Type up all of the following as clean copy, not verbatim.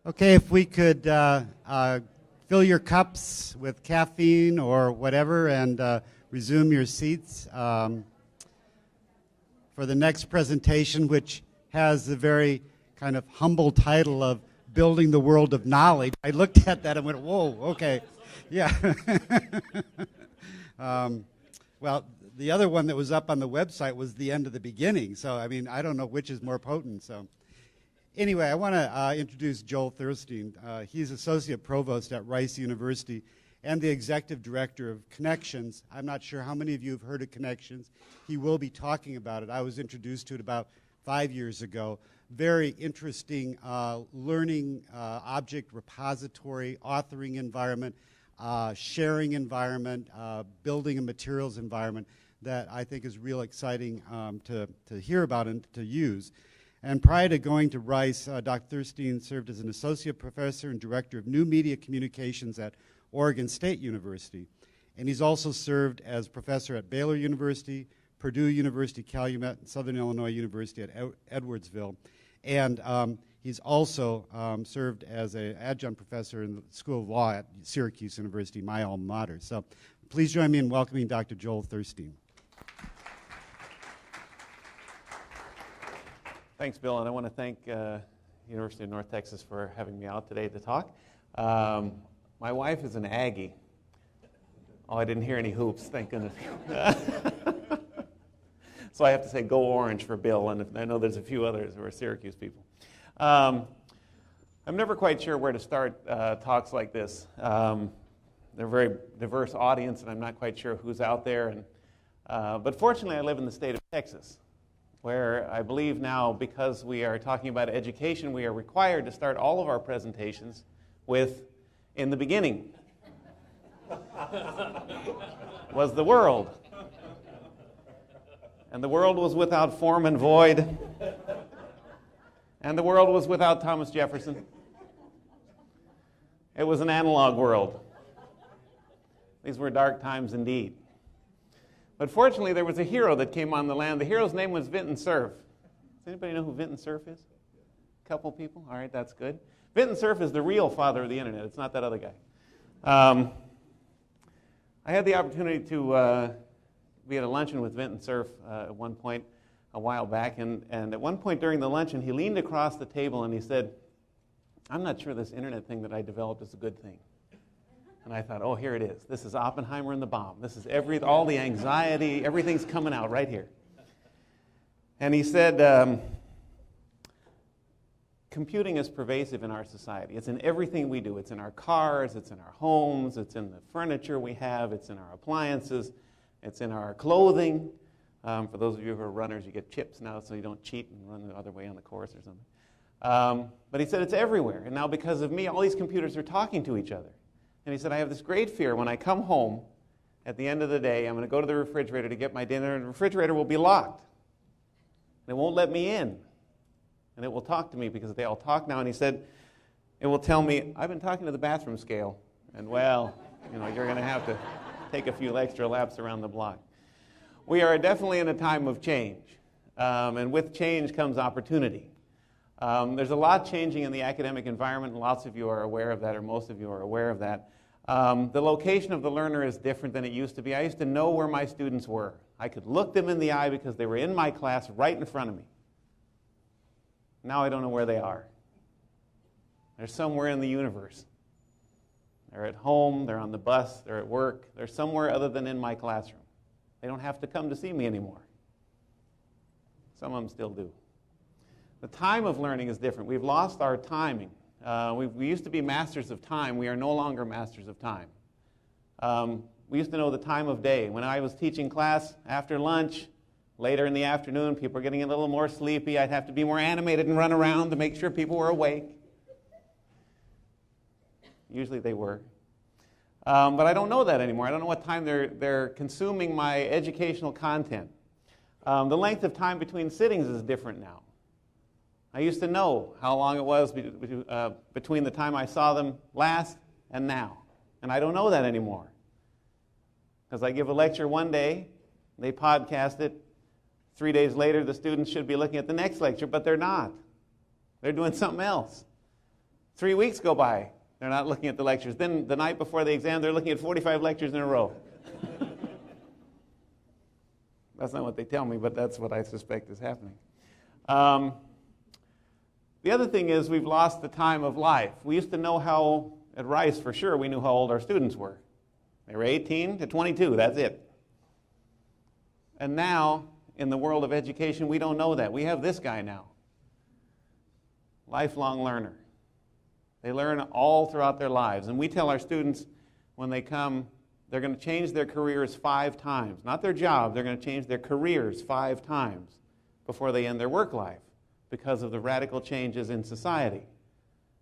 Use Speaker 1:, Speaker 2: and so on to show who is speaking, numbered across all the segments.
Speaker 1: Okay, if we could fill your cups with caffeine or whatever and resume your seats for the next presentation, which has the very kind of humble title of Building the World of Knowledge. I looked at that and went, whoa, okay, yeah. Well, the other one that was up on the website was The End of the Beginning, so I mean, I don't know which is more potent, so. Anyway, I want to introduce Joel Thurstein. He's Associate Provost at Rice University and the Executive Director of Connections. I'm not sure how many of you have heard of Connections. He will be talking about it. I was introduced to it about 5 years ago. Very interesting learning object repository, authoring environment, sharing environment, building a materials environment that I think is real exciting to hear about and to use. And prior to going to Rice, Dr. Thurstein served as an associate professor and director of new media communications at Oregon State University. And he's also served as professor at Baylor University, Purdue University, Calumet, and Southern Illinois University at Edwardsville. And he's also served as an adjunct professor in the School of Law at Syracuse University, my alma mater. So please join me in welcoming Dr. Joel Thurstein.
Speaker 2: Thanks, Bill, and I want to thank University of North Texas for having me out today to talk. My wife is an Aggie. Oh, I didn't hear any hoops, thank goodness. So I have to say go Orange for Bill, and I know there's a few others who are Syracuse people. I'm never quite sure where to start talks like this. They're a very diverse audience, and I'm not quite sure who's out there. But fortunately, I live in the state of Texas, where I believe now, because we are talking about education, we are required to start all of our presentations with, in the beginning was the world. And the world was without form and void. And the world was without Thomas Jefferson. It was an analog world. These were dark times indeed. But fortunately, there was a hero that came on the land. The hero's name was Vinton Cerf. Does anybody know who Vinton Cerf is? A couple people? All right, that's good. Vinton Cerf is the real father of the internet. It's not that other guy. I had the opportunity to be at a luncheon with Vinton Cerf at one point a while back. And at one point during the luncheon, he leaned across the table and he said, "I'm not sure this internet thing that I developed is a good thing." And I thought, oh, here it is. This is Oppenheimer and the bomb. This is all the anxiety, everything's coming out right here. And he said, computing is pervasive in our society. It's in everything we do. It's in our cars, it's in our homes, it's in the furniture we have, it's in our appliances, it's in our clothing. For those of you who are runners, you get chips now so you don't cheat and run the other way on the course or something. But he said it's everywhere. And now because of me, all these computers are talking to each other. And he said, I have this great fear when I come home at the end of the day, I'm going to go to the refrigerator to get my dinner, and the refrigerator will be locked. And it won't let me in. And it will talk to me because they all talk now. And he said, it will tell me, I've been talking to the bathroom scale. And well, you're going to have to take a few extra laps around the block. We are definitely in a time of change. And with change comes opportunity. There's a lot changing in the academic environment, and lots of you are aware of that, or most of you are aware of that. The location of the learner is different than it used to be. I used to know where my students were. I could look them in the eye because they were in my class right in front of me. Now I don't know where they are. They're somewhere in the universe. They're at home, they're on the bus, they're at work. They're somewhere other than in my classroom. They don't have to come to see me anymore. Some of them still do. The time of learning is different. We've lost our timing. We used to be masters of time. We are no longer masters of time. We used to know the time of day. When I was teaching class after lunch, later in the afternoon, people were getting a little more sleepy. I'd have to be more animated and run around to make sure people were awake. Usually they were. But I don't know that anymore. I don't know what time they're consuming my educational content. The length of time between sittings is different now. I used to know how long it was between the time I saw them last and now. And I don't know that anymore. Because I give a lecture one day, they podcast it. 3 days later, the students should be looking at the next lecture, but they're not. They're doing something else. 3 weeks go by, they're not looking at the lectures. Then the night before the exam, they're looking at 45 lectures in a row. That's not what they tell me, but that's what I suspect is happening. The other thing is we've lost the time of life. We used to know how, at Rice for sure, we knew how old our students were. They were 18 to 22, that's it. And now, in the world of education, we don't know that. We have this guy now. Lifelong learner. They learn all throughout their lives. And we tell our students when they come, they're going to change their careers 5 times. Not their job, they're going to change their careers 5 times before they end their work life because of the radical changes in society.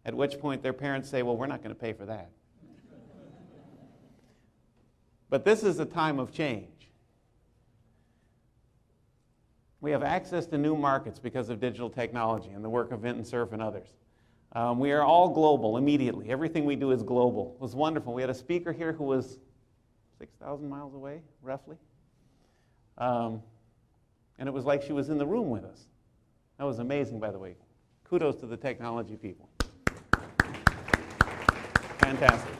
Speaker 2: At which point their parents say, well, we're not going to pay for that. But this is a time of change. We have access to new markets because of digital technology and the work of Vinton Cerf and others. We are all global immediately. Everything we do is global. It was wonderful. We had a speaker here who was 6,000 miles away, roughly. And it was like she was in the room with us. That was amazing, by the way. Kudos to the technology people. Fantastic.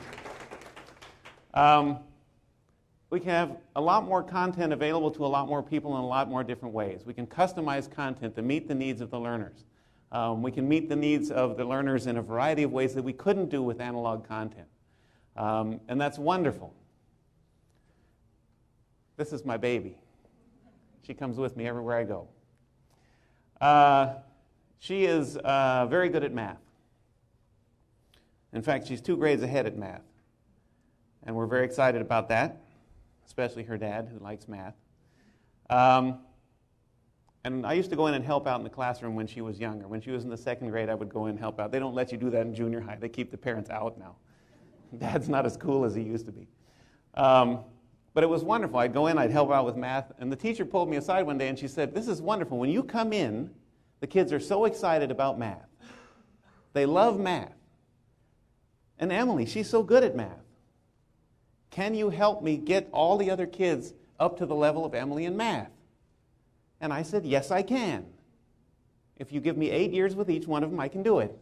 Speaker 2: We can have a lot more content available to a lot more people in a lot more different ways. We can customize content to meet the needs of the learners. We can meet the needs of the learners in a variety of ways that we couldn't do with analog content. And that's wonderful. This is my baby. She comes with me everywhere I go. She is very good at math. In fact, she's 2 grades ahead at math. And we're very excited about that, especially her dad, who likes math. And I used to go in and help out in the classroom when she was younger. When she was in the 2nd grade, I would go in and help out. They don't let you do that in junior high. They keep the parents out now. Dad's not as cool as he used to be. But it was wonderful. I'd go in, I'd help out with math, and the teacher pulled me aside one day and she said, this is wonderful. When you come in, the kids are so excited about math. They love math. And Emily, she's so good at math. Can you help me get all the other kids up to the level of Emily in math? And I said, yes, I can. If you give me 8 years with each one of them, I can do it.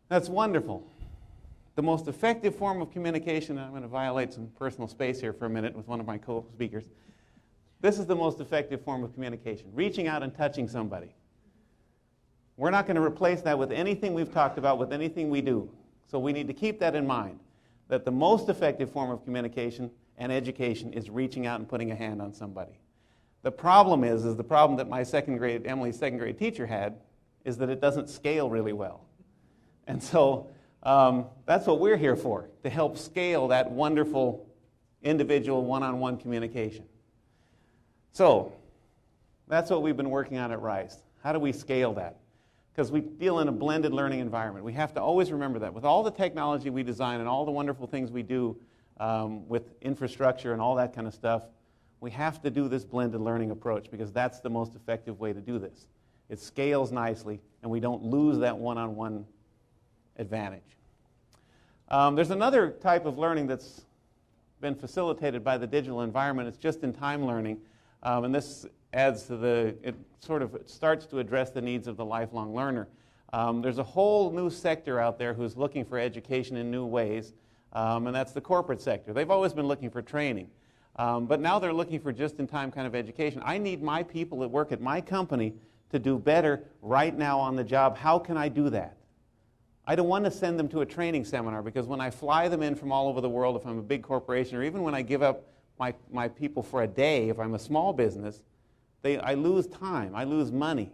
Speaker 2: That's wonderful. The most effective form of communication, and I'm going to violate some personal space here for a minute with one of my co-speakers. This is the most effective form of communication, reaching out and touching somebody. We're not going to replace that with anything we've talked about, with anything we do. So we need to keep that in mind, that the most effective form of communication and education is reaching out and putting a hand on somebody. The problem is the problem that my Emily's 2nd grade teacher had, is that it doesn't scale really well. And so that's what we're here for, to help scale that wonderful individual one-on-one communication. So that's what we've been working on at Rice. How do we scale that? Because we deal in a blended learning environment. We have to always remember that. With all the technology we design and all the wonderful things we do with infrastructure and all that kind of stuff, we have to do this blended learning approach because that's the most effective way to do this. It scales nicely and we don't lose that one-on-one advantage. There's another type of learning that's been facilitated by the digital environment. It's just-in-time learning. And this adds to it starts to address the needs of the lifelong learner. There's a whole new sector out there who's looking for education in new ways, and that's the corporate sector. They've always been looking for training, but now they're looking for just-in-time kind of education. I need my people that work at my company to do better right now on the job. How can I do that? I don't want to send them to a training seminar because when I fly them in from all over the world, if I'm a big corporation, or even when I give up my people for a day, if I'm a small business, I lose time, I lose money.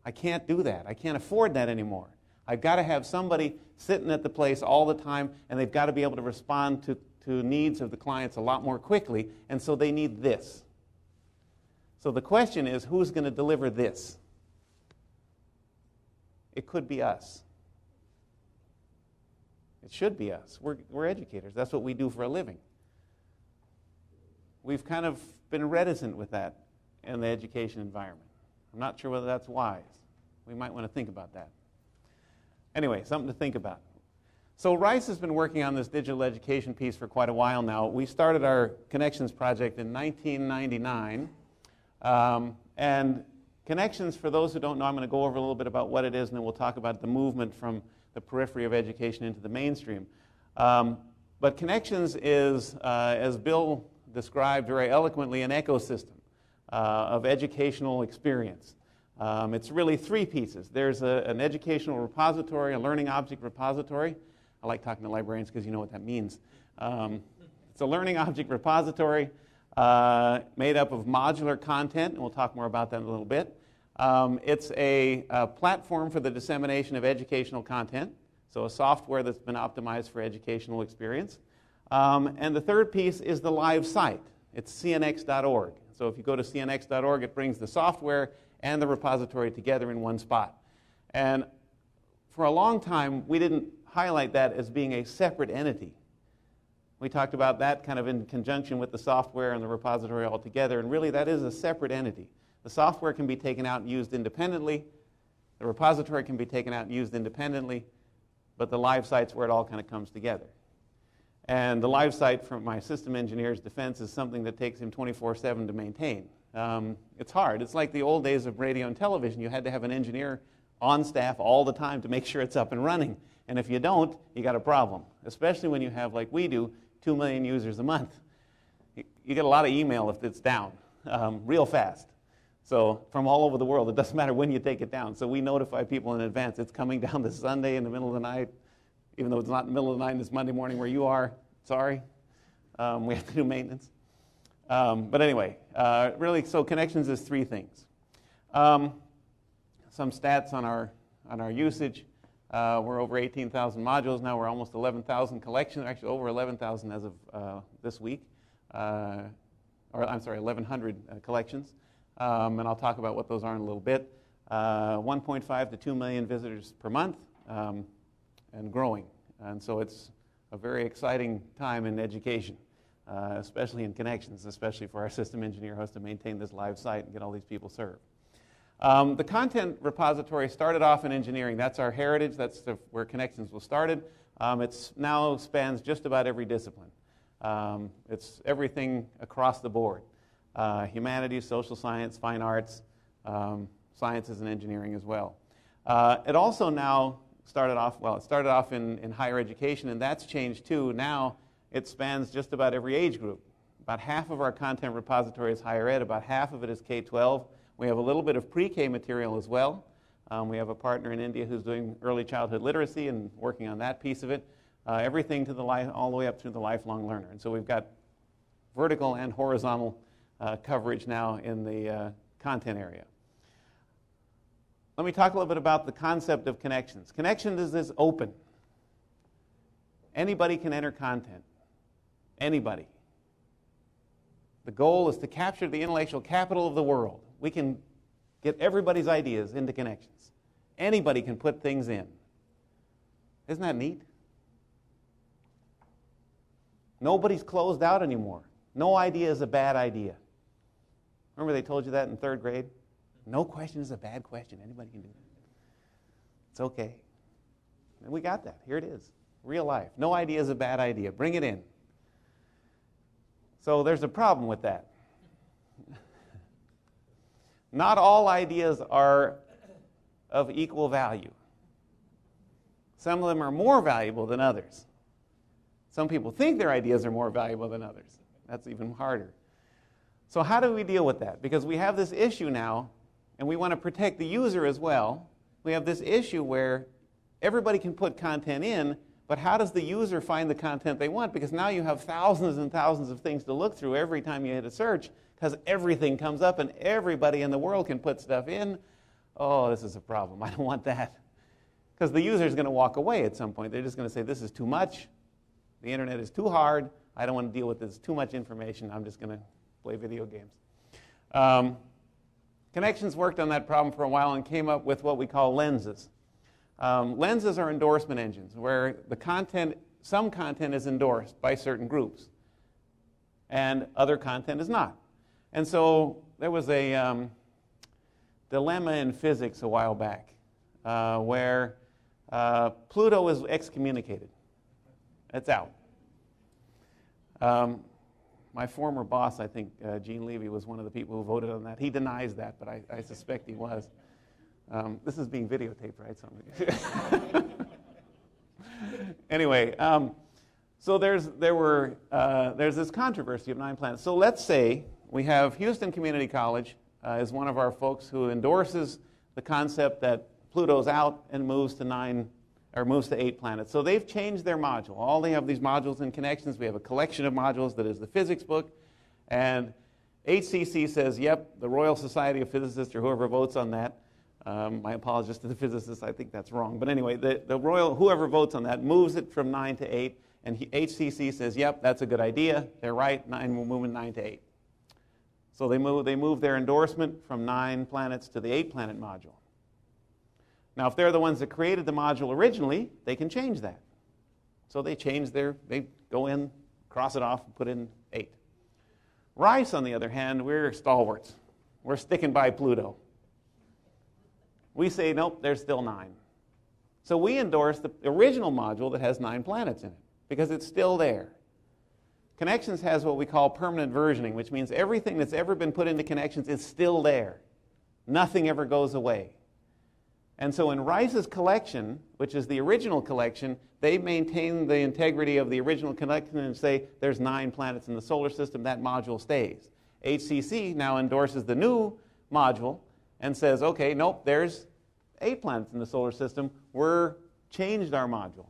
Speaker 2: I can't do that. I can't afford that anymore. I've got to have somebody sitting at the place all the time, and they've got to be able to respond to needs of the clients a lot more quickly, and so they need this. So the question is, who's going to deliver this? It could be us. It should be us. We're educators. That's what we do for a living. We've kind of been reticent with that in the education environment. I'm not sure whether that's wise. We might want to think about that. Anyway, something to think about. So Rice has been working on this digital education piece for quite a while now. We started our Connections project in 1999, and Connections, for those who don't know, I'm going to go over a little bit about what it is, and then we'll talk about the movement from the periphery of education into the mainstream. But Connections is, as Bill described very eloquently, an ecosystem of educational experience. It's really three pieces. There's an educational repository, a learning object repository. I like talking to librarians because you know what that means. It's a learning object repository made up of modular content, and we'll talk more about that in a little bit. It's a platform for the dissemination of educational content, so a software that's been optimized for educational experience. And the third piece is the live site. It's cnx.org. So if you go to cnx.org, it brings the software and the repository together in one spot. And for a long time, we didn't highlight that as being a separate entity. We talked about that kind of in conjunction with the software and the repository all together, and really that is a separate entity. The software can be taken out and used independently. The repository can be taken out and used independently, but the live site's where it all kind of comes together. And the live site, from my system engineer's defense, is something that takes him 24/7 to maintain. It's hard. It's like the old days of radio and television. You had to have an engineer on staff all the time to make sure it's up and running. And if you don't, you got a problem, especially when you have, like we do, 2 million users a month. You get a lot of email if it's down real fast. So from all over the world, it doesn't matter when you take it down. So we notify people in advance. It's coming down this Sunday in the middle of the night, even though it's not in the middle of the night and it's Monday morning where you are. Sorry. We have to do maintenance. But anyway, really, so Connections is three things. Some stats on our usage. We're over 18,000 modules now. We're almost 11,000 collections, actually over 11,000 as of this week. Or I'm sorry, 1,100 collections. And I'll talk about what those are in a little bit. 1.5 to 2 million visitors per month and growing. And so it's a very exciting time in education, especially in Connections, especially for our system engineer who has to maintain this live site and get all these people served. The content repository started off in engineering. That's our heritage. That's where Connections was started. It now spans just about every discipline. It's everything across the board. Humanities, social science, fine arts, sciences and engineering as well. It also now started off in higher education, and that's changed too. Now it spans just about every age group. About half of our content repository is higher ed, about half of it is K-12. We have a little bit of pre-K material as well. We have a partner in India who's doing early childhood literacy and working on that piece of it. Everything to all the way up to the lifelong learner. And so we've got vertical and horizontal coverage now in the content area. Let me talk a little bit about the concept of Connections. Connections is open. Anybody can enter content. Anybody. The goal is to capture the intellectual capital of the world. We can get everybody's ideas into Connections. Anybody can put things in. Isn't that neat? Nobody's closed out anymore. No idea is a bad idea. Remember they told you that in 3rd grade? No question is a bad question. Anybody can do it. It's okay. And we got that. Here it is. Real life. No idea is a bad idea. Bring it in. So there's a problem with that. Not all ideas are of equal value. Some of them are more valuable than others. Some people think their ideas are more valuable than others. That's even harder. So how do we deal with that? Because we have this issue now, and we want to protect the user as well. We have this issue where everybody can put content in, but how does the user find the content they want? Because now you have thousands and thousands of things to look through every time you hit a search, because everything comes up and everybody in the world can put stuff in. Oh, this is a problem. I don't want that. Because the user is going to walk away at some point. They're just going to say, this is too much. The internet is too hard. I don't want to deal with this. Too much information. I'm just going to play video games. Connections worked on that problem for a while and came up with what we call lenses. Lenses are endorsement engines where the content, some content is endorsed by certain groups and other content is not. And so there was a dilemma in physics a while back where Pluto was excommunicated. It's out. My former boss, I think, Gene Levy, was one of the people who voted on that. He denies that, but I suspect he was. This is being videotaped, right? Anyway, so there's this controversy of 9 planets. So let's say we have Houston Community College is one of our folks who endorses the concept that Pluto's out and moves to 8 planets. So they've changed their module. All they have these modules and connections. We have a collection of modules that is the physics book. And HCC says, yep, the Royal Society of Physicists, or whoever votes on that. My apologies to the physicists, I think that's wrong. But anyway, the Royal, whoever votes on that, moves it from 9 to 8. And HCC says, yep, that's a good idea. They're right, we're moving 9 to 8. So they move their endorsement from 9 planets to the 8-planet module. Now, if they're the ones that created the module originally, they can change that. So they go in, cross it off, and put in 8. Rice, on the other hand, we're stalwarts. We're sticking by Pluto. We say, nope, there's still 9. So we endorse the original module that has 9 planets in it, because it's still there. Connections has what we call permanent versioning, which means everything that's ever been put into Connections is still there. Nothing ever goes away. And so in Rice's collection, which is the original collection, they maintain the integrity of the original collection and say there's 9 planets in the solar system, that module stays. HCC now endorses the new module and says, okay, nope, there's 8 planets in the solar system. We're changed our module.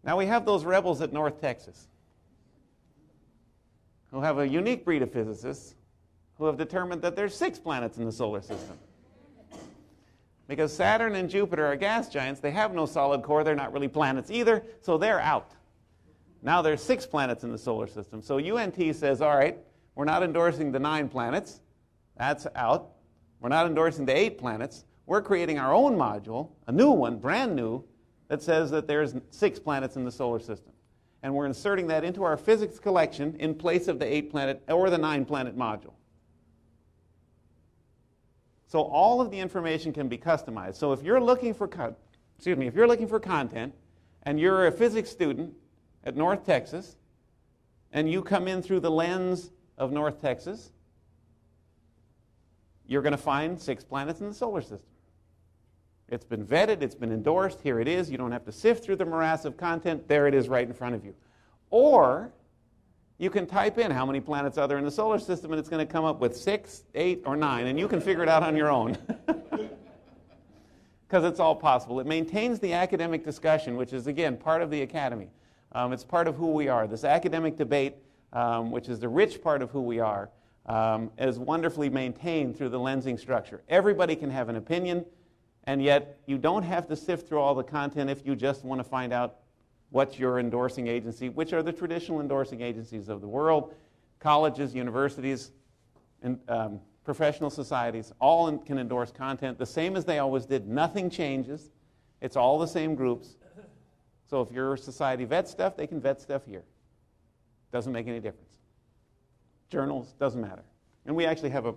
Speaker 2: Now we have those rebels at North Texas who have a unique breed of physicists who have determined that there's 6 planets in the solar system. Because Saturn and Jupiter are gas giants, they have no solid core, they're not really planets either, so they're out. Now there's 6 planets in the solar system. So UNT says, all right, we're not endorsing the 9 planets, that's out. We're not endorsing the 8 planets. We're creating our own module, a new one, brand new, that says that there's 6 planets in the solar system. And we're inserting that into our physics collection in place of the 8-planet or the 9-planet module. So all of the information can be customized. So if you're looking for content and you're a physics student at North Texas and you come in through the lens of North Texas, you're going to find 6 planets in the solar system. It's been vetted, it's been endorsed, here it is. You don't have to sift through the morass of content, there it is right in front of you. Or you can type in how many planets are there in the solar system and it's going to come up with 6, 8, or 9, and you can figure it out on your own. Because it's all possible. It maintains the academic discussion, which is, again, part of the academy. It's part of who we are. This academic debate, which is the rich part of who we are, is wonderfully maintained through the lensing structure. Everybody can have an opinion, and yet you don't have to sift through all the content if you just want to find out what's your endorsing agency, which are the traditional endorsing agencies of the world. Colleges, universities, and professional societies, all can endorse content the same as they always did. Nothing changes. It's all the same groups. So if your society vets stuff, they can vet stuff here. Doesn't make any difference. Journals, doesn't matter. And we actually have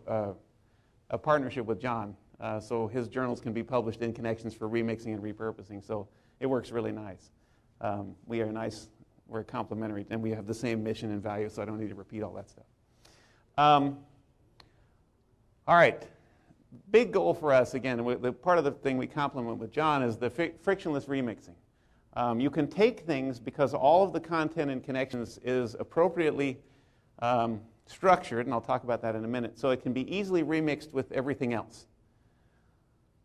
Speaker 2: a partnership with John, so his journals can be published in Connections for remixing and repurposing, so it works really nice. We're complementary, and we have the same mission and value, so I don't need to repeat all that stuff. All right, big goal for us, again, the part of the thing we complement with John is the frictionless remixing. You can take things, because all of the content in Connections is appropriately structured, and I'll talk about that in a minute, so it can be easily remixed with everything else.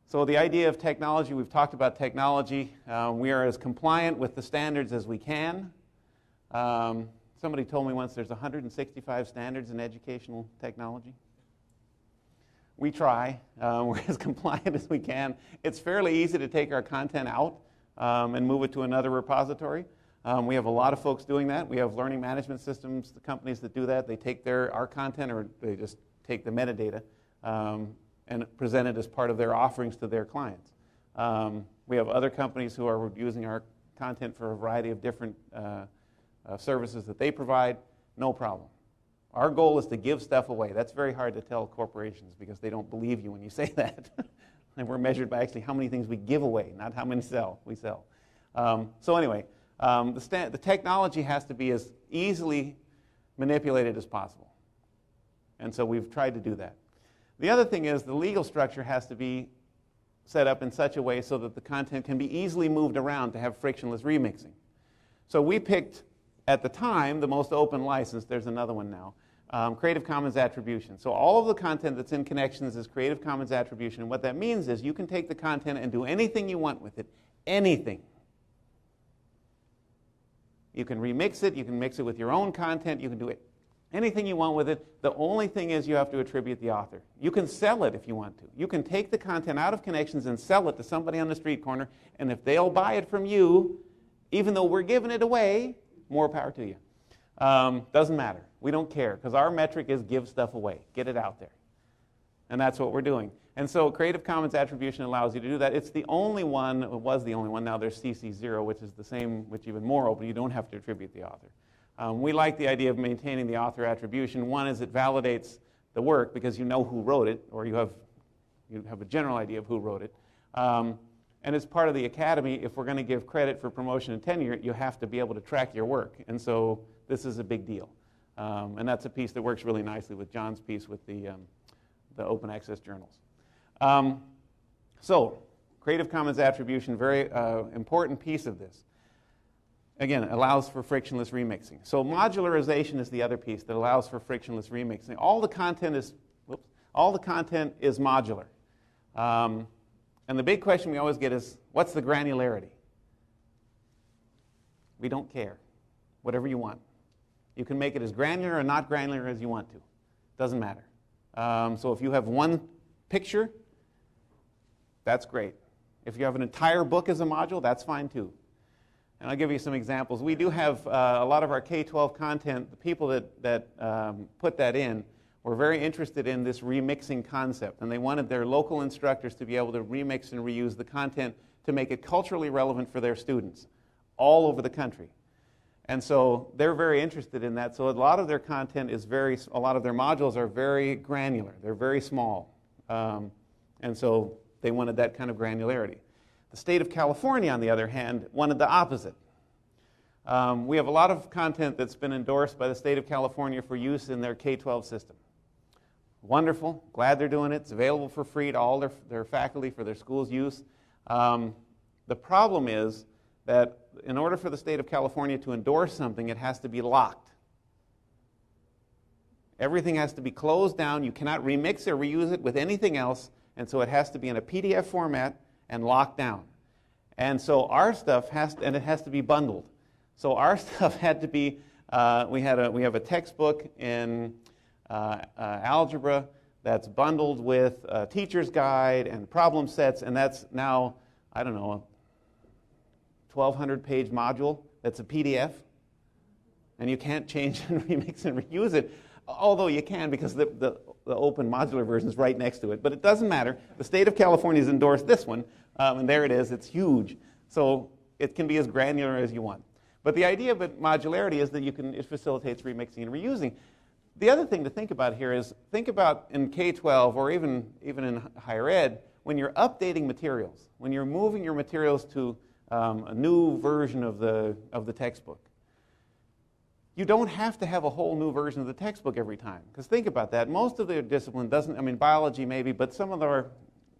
Speaker 2: So the idea of technology, we've talked about technology. We are as compliant with the standards as we can. Somebody told me once there's 165 standards in educational technology. We try. We're as compliant as we can. It's fairly easy to take our content out and move it to another repository. We have a lot of folks doing that. We have learning management systems, the companies that do that. They take our content, or they just take the metadata and present it as part of their offerings to their clients. We have other companies who are using our content for a variety of different services that they provide. No problem. Our goal is to give stuff away. That's very hard to tell corporations because they don't believe you when you say that. And we're measured by actually how many things we give away, not how many we sell. So anyway, The technology has to be as easily manipulated as possible. And so we've tried to do that. The other thing is the legal structure has to be set up in such a way so that the content can be easily moved around to have frictionless remixing. So we picked, at the time, the most open license. There's another one now. Creative Commons Attribution. So all of the content that's in Connections is Creative Commons Attribution. And what that means is you can take the content and do anything you want with it. Anything. You can remix it. You can mix it with your own content. You can do it. Anything you want with it. The only thing is you have to attribute the author. You can sell it if you want to. You can take the content out of Connections and sell it to somebody on the street corner. And if they'll buy it from you, even though we're giving it away, more power to you. Doesn't matter. We don't care, because our metric is give stuff away. Get it out there. And that's what we're doing. And so Creative Commons Attribution allows you to do that. It's the only one, it was the only one, now there's CC0, which is the same, which even more open. You don't have to attribute the author. We like the idea of maintaining the author attribution. One is it validates the work because you know who wrote it, or you have a general idea of who wrote it. And as part of the academy, if we're going to give credit for promotion and tenure, you have to be able to track your work. And so this is a big deal. And that's a piece that works really nicely with John's piece with the open access journals. So Creative Commons Attribution, very important piece of this. Again, it allows for frictionless remixing. So modularization is the other piece that allows for frictionless remixing. All the content is modular. And the big question we always get is, what's the granularity? We don't care. Whatever you want. You can make it as granular or not granular as you want to. Doesn't matter. So if you have one picture, that's great. If you have an entire book as a module, that's fine too. And I'll give you some examples. We do have a lot of our K-12 content. The people that put that in were very interested in this remixing concept, and they wanted their local instructors to be able to remix and reuse the content to make it culturally relevant for their students all over the country. And so they're very interested in that. So a lot of their content is a lot of their modules are very granular. They're very small. And so they wanted that kind of granularity. The state of California, on the other hand, wanted the opposite. We have a lot of content that's been endorsed by the state of California for use in their K-12 system. Wonderful. Glad they're doing it. It's available for free to all their faculty for their school's use. The problem is that in order for the state of California to endorse something, it has to be locked. Everything has to be closed down. You cannot remix or reuse it with anything else, and so it has to be in a PDF format and locked down. And so our stuff it has to be bundled. So our stuff had to be, we have a textbook in algebra that's bundled with a teacher's guide and problem sets, and that's now, I don't know, a 1,200-page module that's a PDF, and you can't change and remix and reuse it, although you can because the open modular version is right next to it. But it doesn't matter. The state of California has endorsed this one, and there it is. It's huge. So it can be as granular as you want. But the idea of modularity is that it facilitates remixing and reusing. The other thing to think about here is, think about in K-12 or even in higher ed, when you're updating materials, when you're moving your materials to a new version of the textbook. You don't have to have a whole new version of the textbook every time. Because think about that. Most of the discipline doesn't, biology maybe, but some of our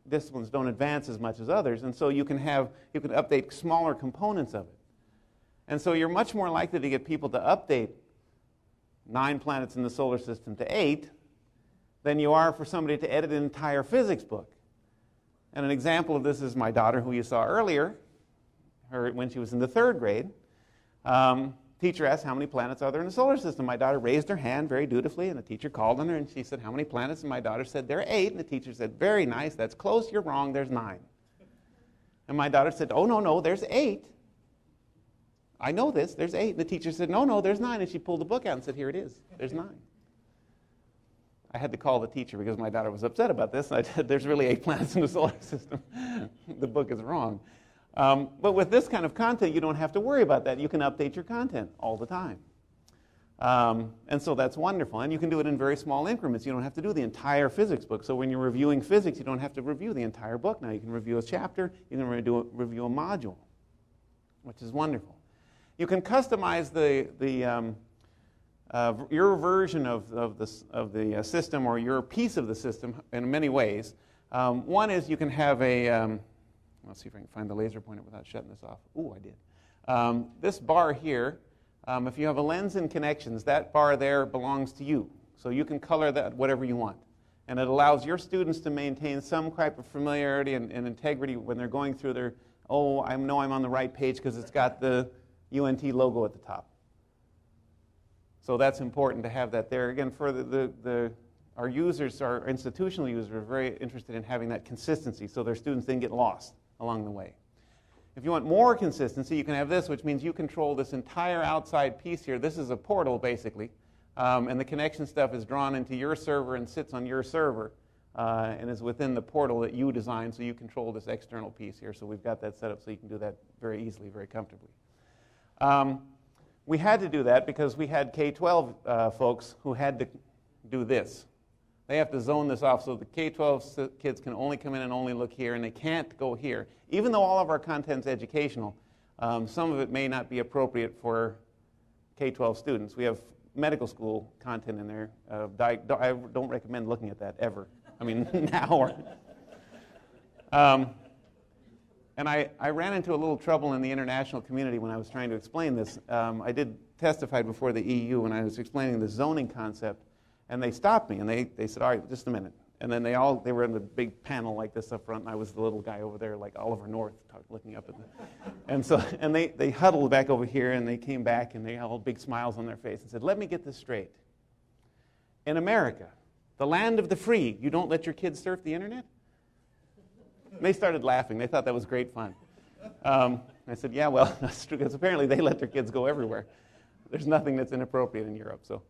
Speaker 2: disciplines don't advance as much as others. And so you can update smaller components of it. And so you're much more likely to get people to update 9 planets in the solar system to 8 than you are for somebody to edit an entire physics book. And an example of this is my daughter, who you saw earlier, when she was in the 3rd grade. Teacher asked, how many planets are there in the solar system? My daughter raised her hand very dutifully, and the teacher called on her, and she said, how many planets? And my daughter said, there are 8. And the teacher said, very nice, that's close, you're wrong, there's 9. And my daughter said, oh, no, there's 8. I know this, there's 8. And the teacher said, no, there's 9. And she pulled the book out and said, here it is, there's 9. I had to call the teacher because my daughter was upset about this. I said, there's really 8 planets in the solar system. The book is wrong. But with this kind of content, you don't have to worry about that. You can update your content all the time. And so that's wonderful. And you can do it in very small increments. You don't have to do the entire physics book. So when you're reviewing physics, you don't have to review the entire book. Now you can review a chapter, you can review a module, which is wonderful. You can customize your version of the system or your piece of the system in many ways. One is you can have a, let's see if I can find the laser pointer without shutting this off. Ooh, I did. This bar here, if you have a lens and connections, that bar there belongs to you. So you can color that whatever you want. And it allows your students to maintain some type of familiarity and integrity when they're going through their, oh, I know I'm on the right page because it's got the UNT logo at the top. So that's important to have that there. Again, for our users, our institutional users, are very interested in having that consistency so their students didn't get lost along the way. If you want more consistency, you can have this, which means you control this entire outside piece here. This is a portal, basically. And the connection stuff is drawn into your server and sits on your server and is within the portal that you designed, so you control this external piece here. So we've got that set up so you can do that very easily, very comfortably. We had to do that because we had K-12 folks who had to do this. They have to zone this off so the K-12 kids can only come in and only look here, and they can't go here. Even though all of our content's educational, some of it may not be appropriate for K-12 students. We have medical school content in there. I don't recommend looking at that ever. I mean, now. And I ran into a little trouble in the international community when I was trying to explain this. I did testify before the EU when I was explaining the zoning concept, and they stopped me, and they said, all right, just a minute. And then they were in the big panel like this up front, and I was the little guy over there like Oliver North looking up at them. And they huddled back over here, and they came back, and they had all big smiles on their face and said, let me get this straight. In America, the land of the free, you don't let your kids surf the internet? And they started laughing. They thought that was great fun. I said, yeah, well, that's true, because apparently they let their kids go everywhere. There's nothing that's inappropriate in Europe. So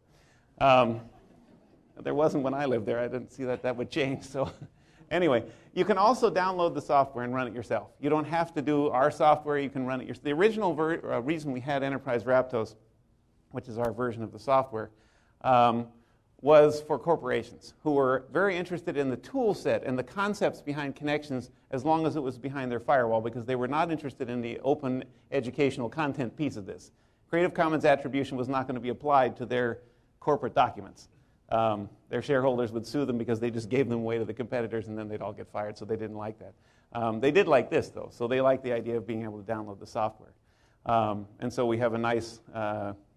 Speaker 2: there wasn't when I lived there. I didn't see that would change. So anyway, you can also download the software and run it yourself. You don't have to do our software. You can run it yourself. The original reason we had Enterprise Raptos, which is our version of the software, was for corporations who were very interested in the tool set and the concepts behind connections as long as it was behind their firewall, because they were not interested in the open educational content piece of this. Creative Commons attribution was not going to be applied to their corporate documents. Their shareholders would sue them because they just gave them away to the competitors, and then they'd all get fired, so they didn't like that. They did like this, though, so they liked the idea of being able to download the software. And so we have a nice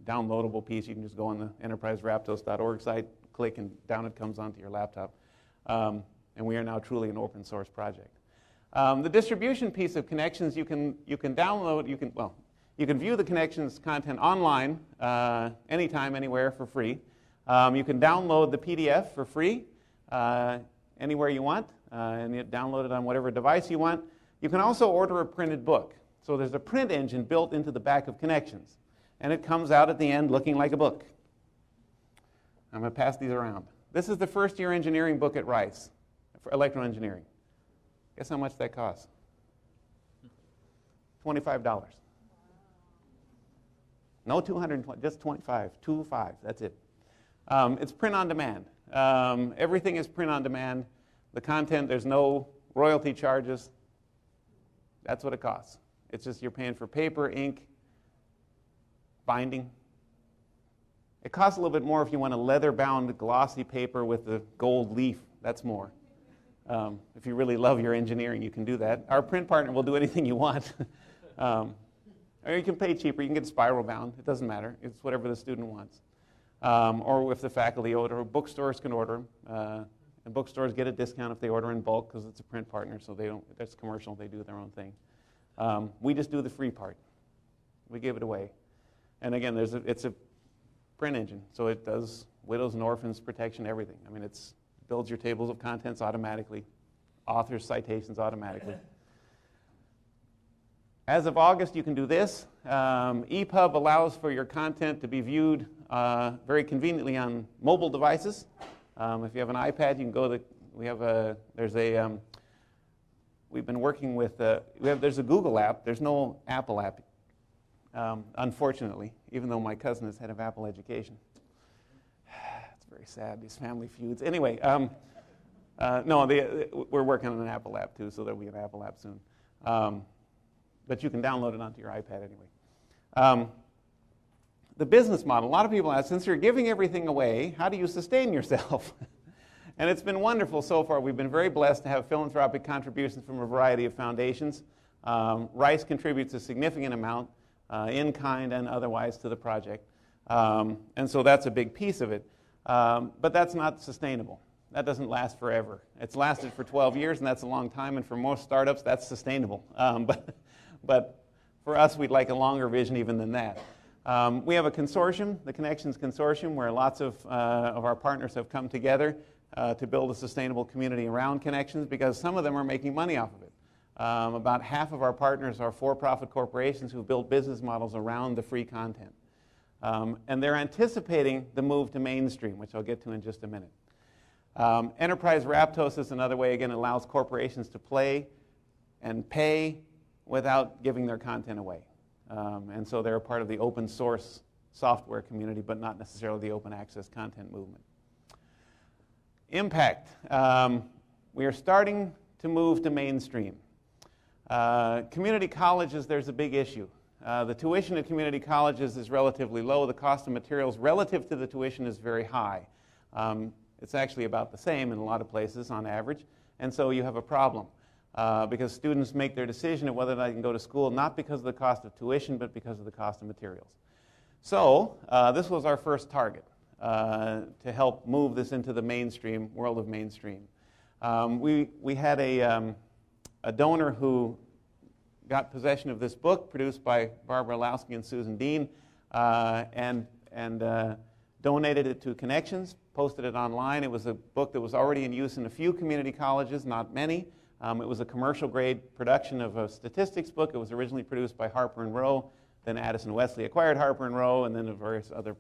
Speaker 2: downloadable piece. You can just go on the enterpriseraptos.org site, click, and down it comes onto your laptop. And we are now truly an open source project. The distribution piece of Connections, you can download, you can view the Connections content online anytime, anywhere for free. You can download the PDF for free anywhere you want, and you download it on whatever device you want. You can also order a printed book. So there's a print engine built into the back of Connections, and it comes out at the end looking like a book. I'm going to pass these around. This is the first-year engineering book at Rice for electroengineering. Guess how much that costs? $25. No 220, just 25, 25, that's it. It's print on demand. Everything is print on demand. The content, there's no royalty charges. That's what it costs. It's just you're paying for paper, ink, binding. It costs a little bit more if you want a leather-bound glossy paper with the gold leaf. That's more. If you really love your engineering, you can do that. Our print partner will do anything you want. Or you can pay cheaper. You can get spiral bound. It doesn't matter. It's whatever the student wants. Or if the faculty order, bookstores can order them. And bookstores get a discount if they order in bulk because it's a print partner, so they don't. That's commercial. They do their own thing. We just do the free part. We give it away. And again, it's a print engine, so it does widows and orphans protection, everything. I mean, it builds your tables of contents automatically, authors' citations automatically. As of August, you can do this. EPUB allows for your content to be viewed very conveniently on mobile devices. If you have an iPad, you can go to, we've been working with, there's a Google app. There's no Apple app, unfortunately, even though my cousin is head of Apple education. It's very sad, these family feuds. Anyway, we're working on an Apple app too, so there'll be an Apple app soon. But you can download it onto your iPad anyway. the business model. A lot of people ask, since you're giving everything away, how do you sustain yourself? And it's been wonderful so far. We've been very blessed to have philanthropic contributions from a variety of foundations. Rice contributes a significant amount, in kind and otherwise, to the project. And so that's a big piece of it. But that's not sustainable. That doesn't last forever. It's lasted for 12 years, and that's a long time, and for most startups, that's sustainable. But for us, we'd like a longer vision even than that. We have a consortium, the Connections Consortium, where lots of our partners have come together to build a sustainable community around Connections, because some of them are making money off of it. About half of our partners are for-profit corporations who build business models around the free content. And they're anticipating the move to mainstream, which I'll get to in just a minute. Enterprise Raptos is another way, again, it allows corporations to play and pay without giving their content away. And so they're a part of the open source software community, but not necessarily the open access content movement. Impact. We are starting to move to mainstream. Community colleges, there's a big issue. The tuition at community colleges is relatively low. The cost of materials relative to the tuition is very high. It's actually about the same in a lot of places on average, and so you have a problem because students make their decision of whether they can go to school not because of the cost of tuition, but because of the cost of materials. So this was our first target to help move this into the mainstream, world of mainstream. We had a donor who got possession of this book produced by Barbara Lowski and Susan Dean and donated it to Connections, posted it online. It was a book that was already in use in a few community colleges, not many. It was a commercial grade production of a statistics book. It was originally produced by Harper and Row, then Addison Wesley acquired Harper and Row, and then various other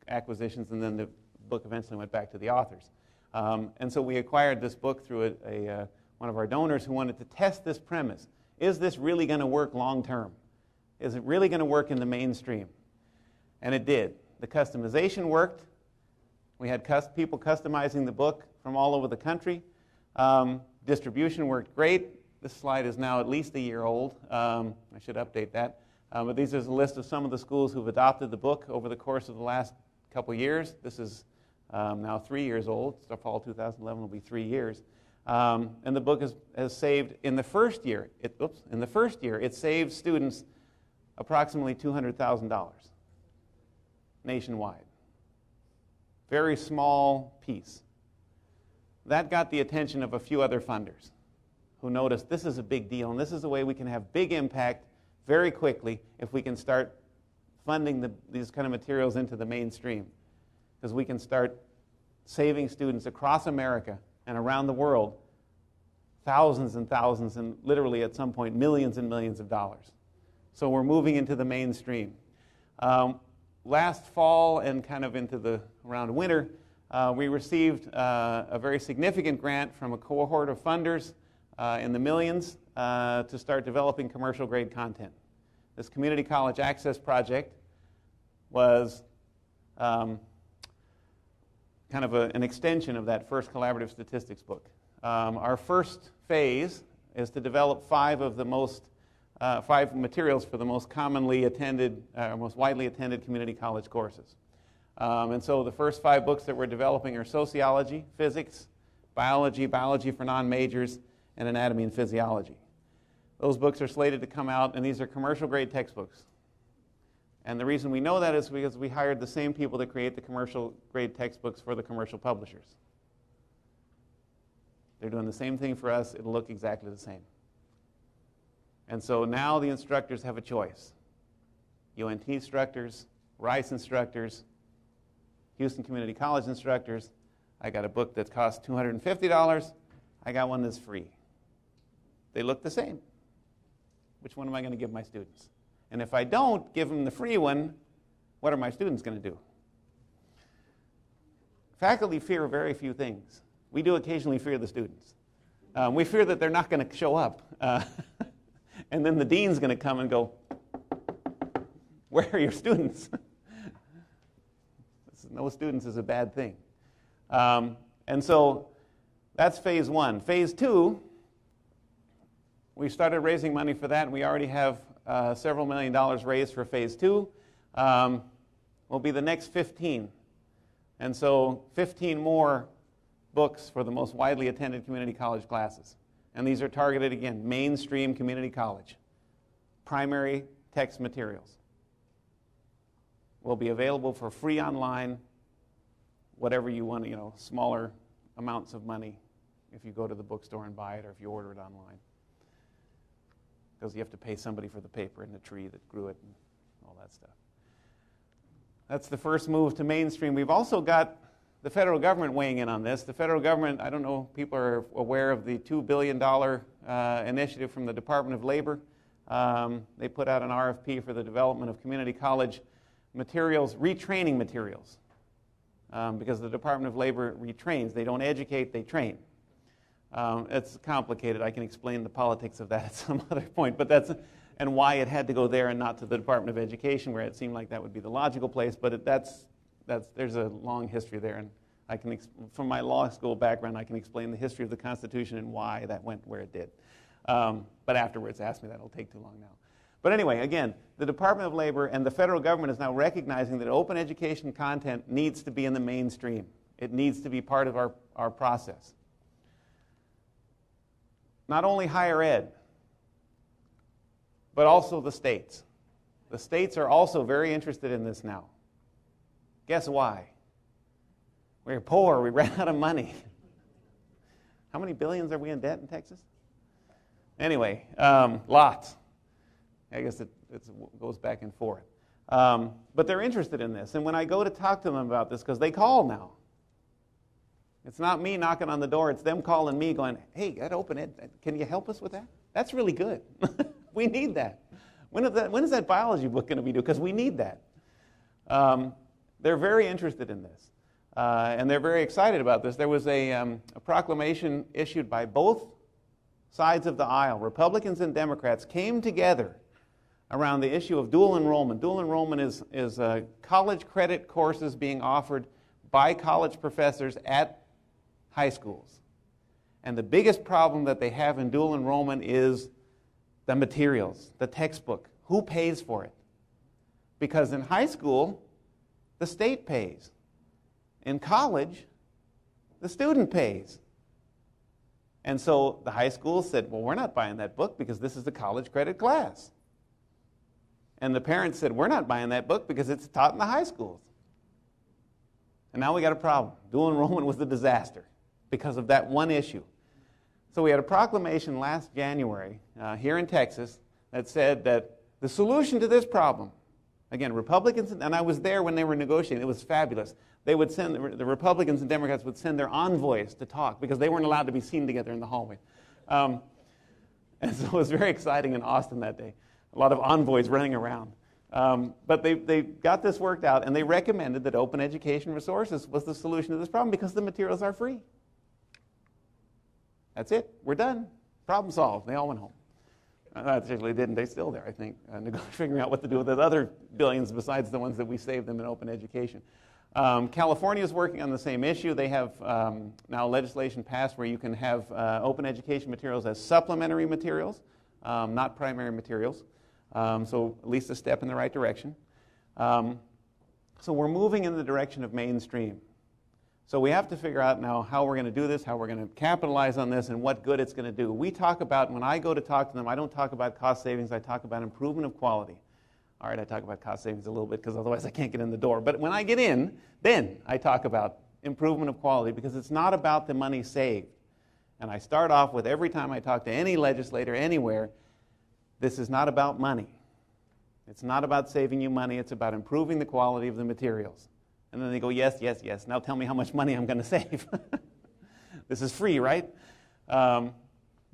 Speaker 2: acquisitions, and then the book eventually went back to the authors. And so we acquired this book through one of our donors who wanted to test this premise. Is this really going to work long term? Is it really going to work in the mainstream? And it did. The customization worked. We had people customizing the book from all over the country. Distribution worked great. This slide is now at least a year old. I should update that. But these are a list of some of the schools who've adopted the book over the course of the last couple years. This is now 3 years old. So fall 2011 will be 3 years. And the book has saved, in the first year, it saved students approximately $200,000 nationwide. Very small piece. That got the attention of a few other funders who noticed this is a big deal, and this is a way we can have big impact very quickly if we can start funding these kind of materials into the mainstream, because we can start saving students across America and around the world thousands and thousands and literally at some point millions and millions of dollars. So we're moving into the mainstream. Last fall and kind of into around winter, we received a very significant grant from a cohort of funders in the millions to start developing commercial grade content. This Community College Access Project was kind of an extension of that first collaborative statistics book. Our first phase is to develop five materials for the most commonly attended, most widely attended community college courses. And so the first 5 books that we're developing are sociology, physics, biology for non-majors, and anatomy and physiology. Those books are slated to come out, and these are commercial grade textbooks. And the reason we know that is because we hired the same people to create the commercial grade textbooks for the commercial publishers. They're doing the same thing for us. It'll look exactly the same. And so now the instructors have a choice. UNT instructors, Rice instructors, Houston Community College instructors. I got a book that costs $250. I got one that's free. They look the same. Which one am I going to give my students? And if I don't give them the free one, what are my students going to do? Faculty fear very few things. We do occasionally fear the students. We fear that they're not going to show up. And then the dean's going to come and go, where are your students? No students is a bad thing. And so that's phase 1. Phase 2, we started raising money for that, and we already have several $1 million raised for phase 2. will be the next 15. And so 15 more books for the most widely attended community college classes. And these are targeted, again, mainstream community college. Primary text materials will be available for free online, whatever you want, smaller amounts of money if you go to the bookstore and buy it or if you order it online. Because you have to pay somebody for the paper and the tree that grew it and all that stuff. That's the first move to mainstream. We've also got the federal government weighing in on this. The federal government, I don't know if people are aware of the $2 billion initiative from the Department of Labor. They put out an RFP for the development of community college materials, retraining materials, because the Department of Labor retrains. They don't educate, they train. It's complicated. I can explain the politics of that at some other point, but and why it had to go there and not to the Department of Education, where it seemed like that would be the logical place. But there's a long history there, and I can, from my law school background, I can explain the history of the Constitution and why that went where it did. But afterwards, ask me that. It'll take too long now. But anyway, again, the Department of Labor and the federal government is now recognizing that open education content needs to be in the mainstream. It needs to be part of our process. Not only higher ed, but also the states. The states are also very interested in this now. Guess why? We're poor. We ran out of money. How many billions are we in debt in Texas? Anyway, lots. I guess it goes back and forth. But they're interested in this. And when I go to talk to them about this, because they call now. It's not me knocking on the door. It's them calling me going, hey, that open ed, can you help us with that? That's really good. We need that. When is that biology book going to be due? Because we need that. They're very interested in this. And they're very excited about this. There was a proclamation issued by both sides of the aisle. Republicans and Democrats came together around the issue of dual enrollment. Dual enrollment is college credit courses being offered by college professors at high schools. And the biggest problem that they have in dual enrollment is the materials, the textbook. Who pays for it? Because in high school, the state pays. In college, the student pays. And so the high schools said, well, we're not buying that book because this is a college credit class. And the parents said, we're not buying that book because it's taught in the high schools. And now we got a problem. Dual enrollment was a disaster because of that one issue. So we had a proclamation last January here in Texas that said that the solution to this problem, again, Republicans, and I was there when they were negotiating. It was fabulous. They would send, the Republicans and Democrats would send their envoys to talk because they weren't allowed to be seen together in the hallway. And so it was very exciting in Austin that day. A lot of envoys running around. But they got this worked out, and they recommended that open education resources was the solution to this problem because the materials are free. That's it. We're done. Problem solved. They all went home. Actually, didn't. They're still there, I think, figuring out what to do with those other billions besides the ones that we saved them in open education. California is working on the same issue. They have now legislation passed where you can have open education materials as supplementary materials, not primary materials. So at least a step in the right direction. So we're moving in the direction of mainstream. So we have to figure out now how we're going to do this, how we're going to capitalize on this, and what good it's going to do. We talk about, when I go to talk to them, I don't talk about cost savings, I talk about improvement of quality. All right, I talk about cost savings a little bit because otherwise I can't get in the door. But when I get in, then I talk about improvement of quality because it's not about the money saved. And I start off with every time I talk to any legislator anywhere, this is not about money. It's not about saving you money. It's about improving the quality of the materials. And then they go, yes, yes, yes. Now tell me how much money I'm going to save. This is free, right? But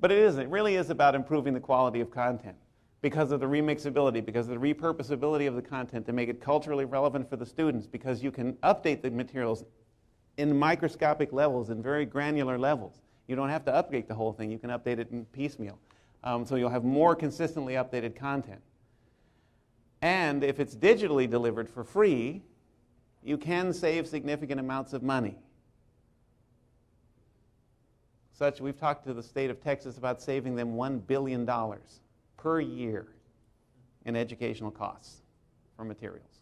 Speaker 2: it isn't. It really is about improving the quality of content because of the remixability, because of the repurposability of the content to make it culturally relevant for the students, because you can update the materials in microscopic levels, in very granular levels. You don't have to update the whole thing. You can update it in piecemeal. So you'll have more consistently updated content. And if it's digitally delivered for free, you can save significant amounts of money. We've talked to the state of Texas about saving them $1 billion per year in educational costs for materials.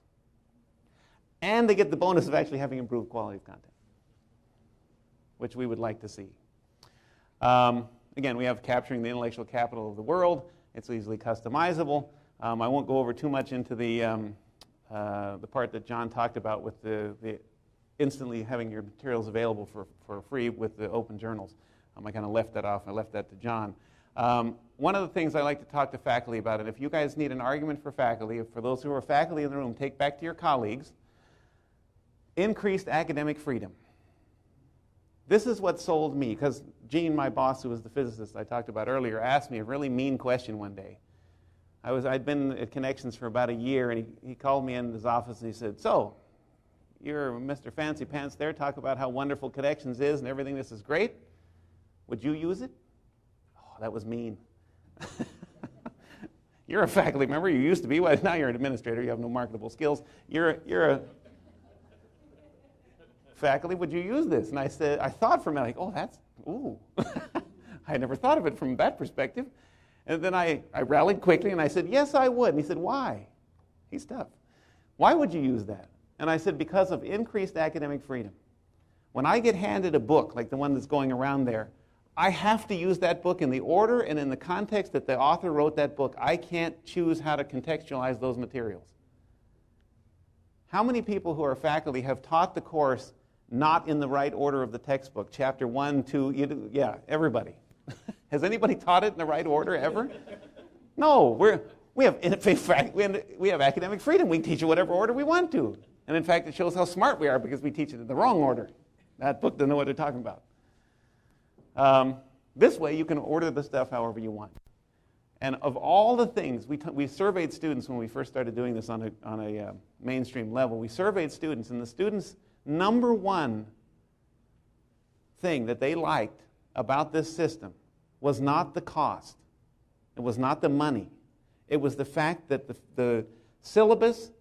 Speaker 2: And they get the bonus of actually having improved quality of content, which we would like to see. Again, we have capturing the intellectual capital of the world. It's easily customizable. I won't go over too much into the part that John talked about with the instantly having your materials available for free with the open journals. I kind of left that off. I left that to John. One of the things I like to talk to faculty about, and if you guys need an argument for faculty, for those who are faculty in the room, take back to your colleagues, increased academic freedom. This is what sold me, because Gene, my boss, who was the physicist I talked about earlier, asked me a really mean question one day. I'd been at Connections for about a year, and he called me in his office and he said, "So, you're Mr. Fancy Pants there, talk about how wonderful Connections is and everything, this is great. Would you use it?" Oh, that was mean. You're a faculty member, you used to be, well, now you're an administrator, you have no marketable skills. You're a faculty, would you use this? And I said, I thought for a minute, like, oh, that's, ooh. I had never thought of it from that perspective. And then I rallied quickly and I said, yes, I would. And he said, why? He's tough. Why would you use that? And I said, because of increased academic freedom. When I get handed a book, like the one that's going around there, I have to use that book in the order and in the context that the author wrote that book. I can't choose how to contextualize those materials. How many people who are faculty have taught the course not in the right order of the textbook? Chapter 1, 2, yeah, everybody. Has anybody taught it in the right order ever? No, we have academic freedom. We can teach it whatever order we want to. And in fact, it shows how smart we are because we teach it in the wrong order. That book doesn't know what they're talking about. This way, you can order the stuff however you want. And of all the things, we surveyed students when we first started doing this on a mainstream level. We surveyed students, and the students' number one thing that they liked about this system was not the cost. It was not the money. It was the fact that the syllabus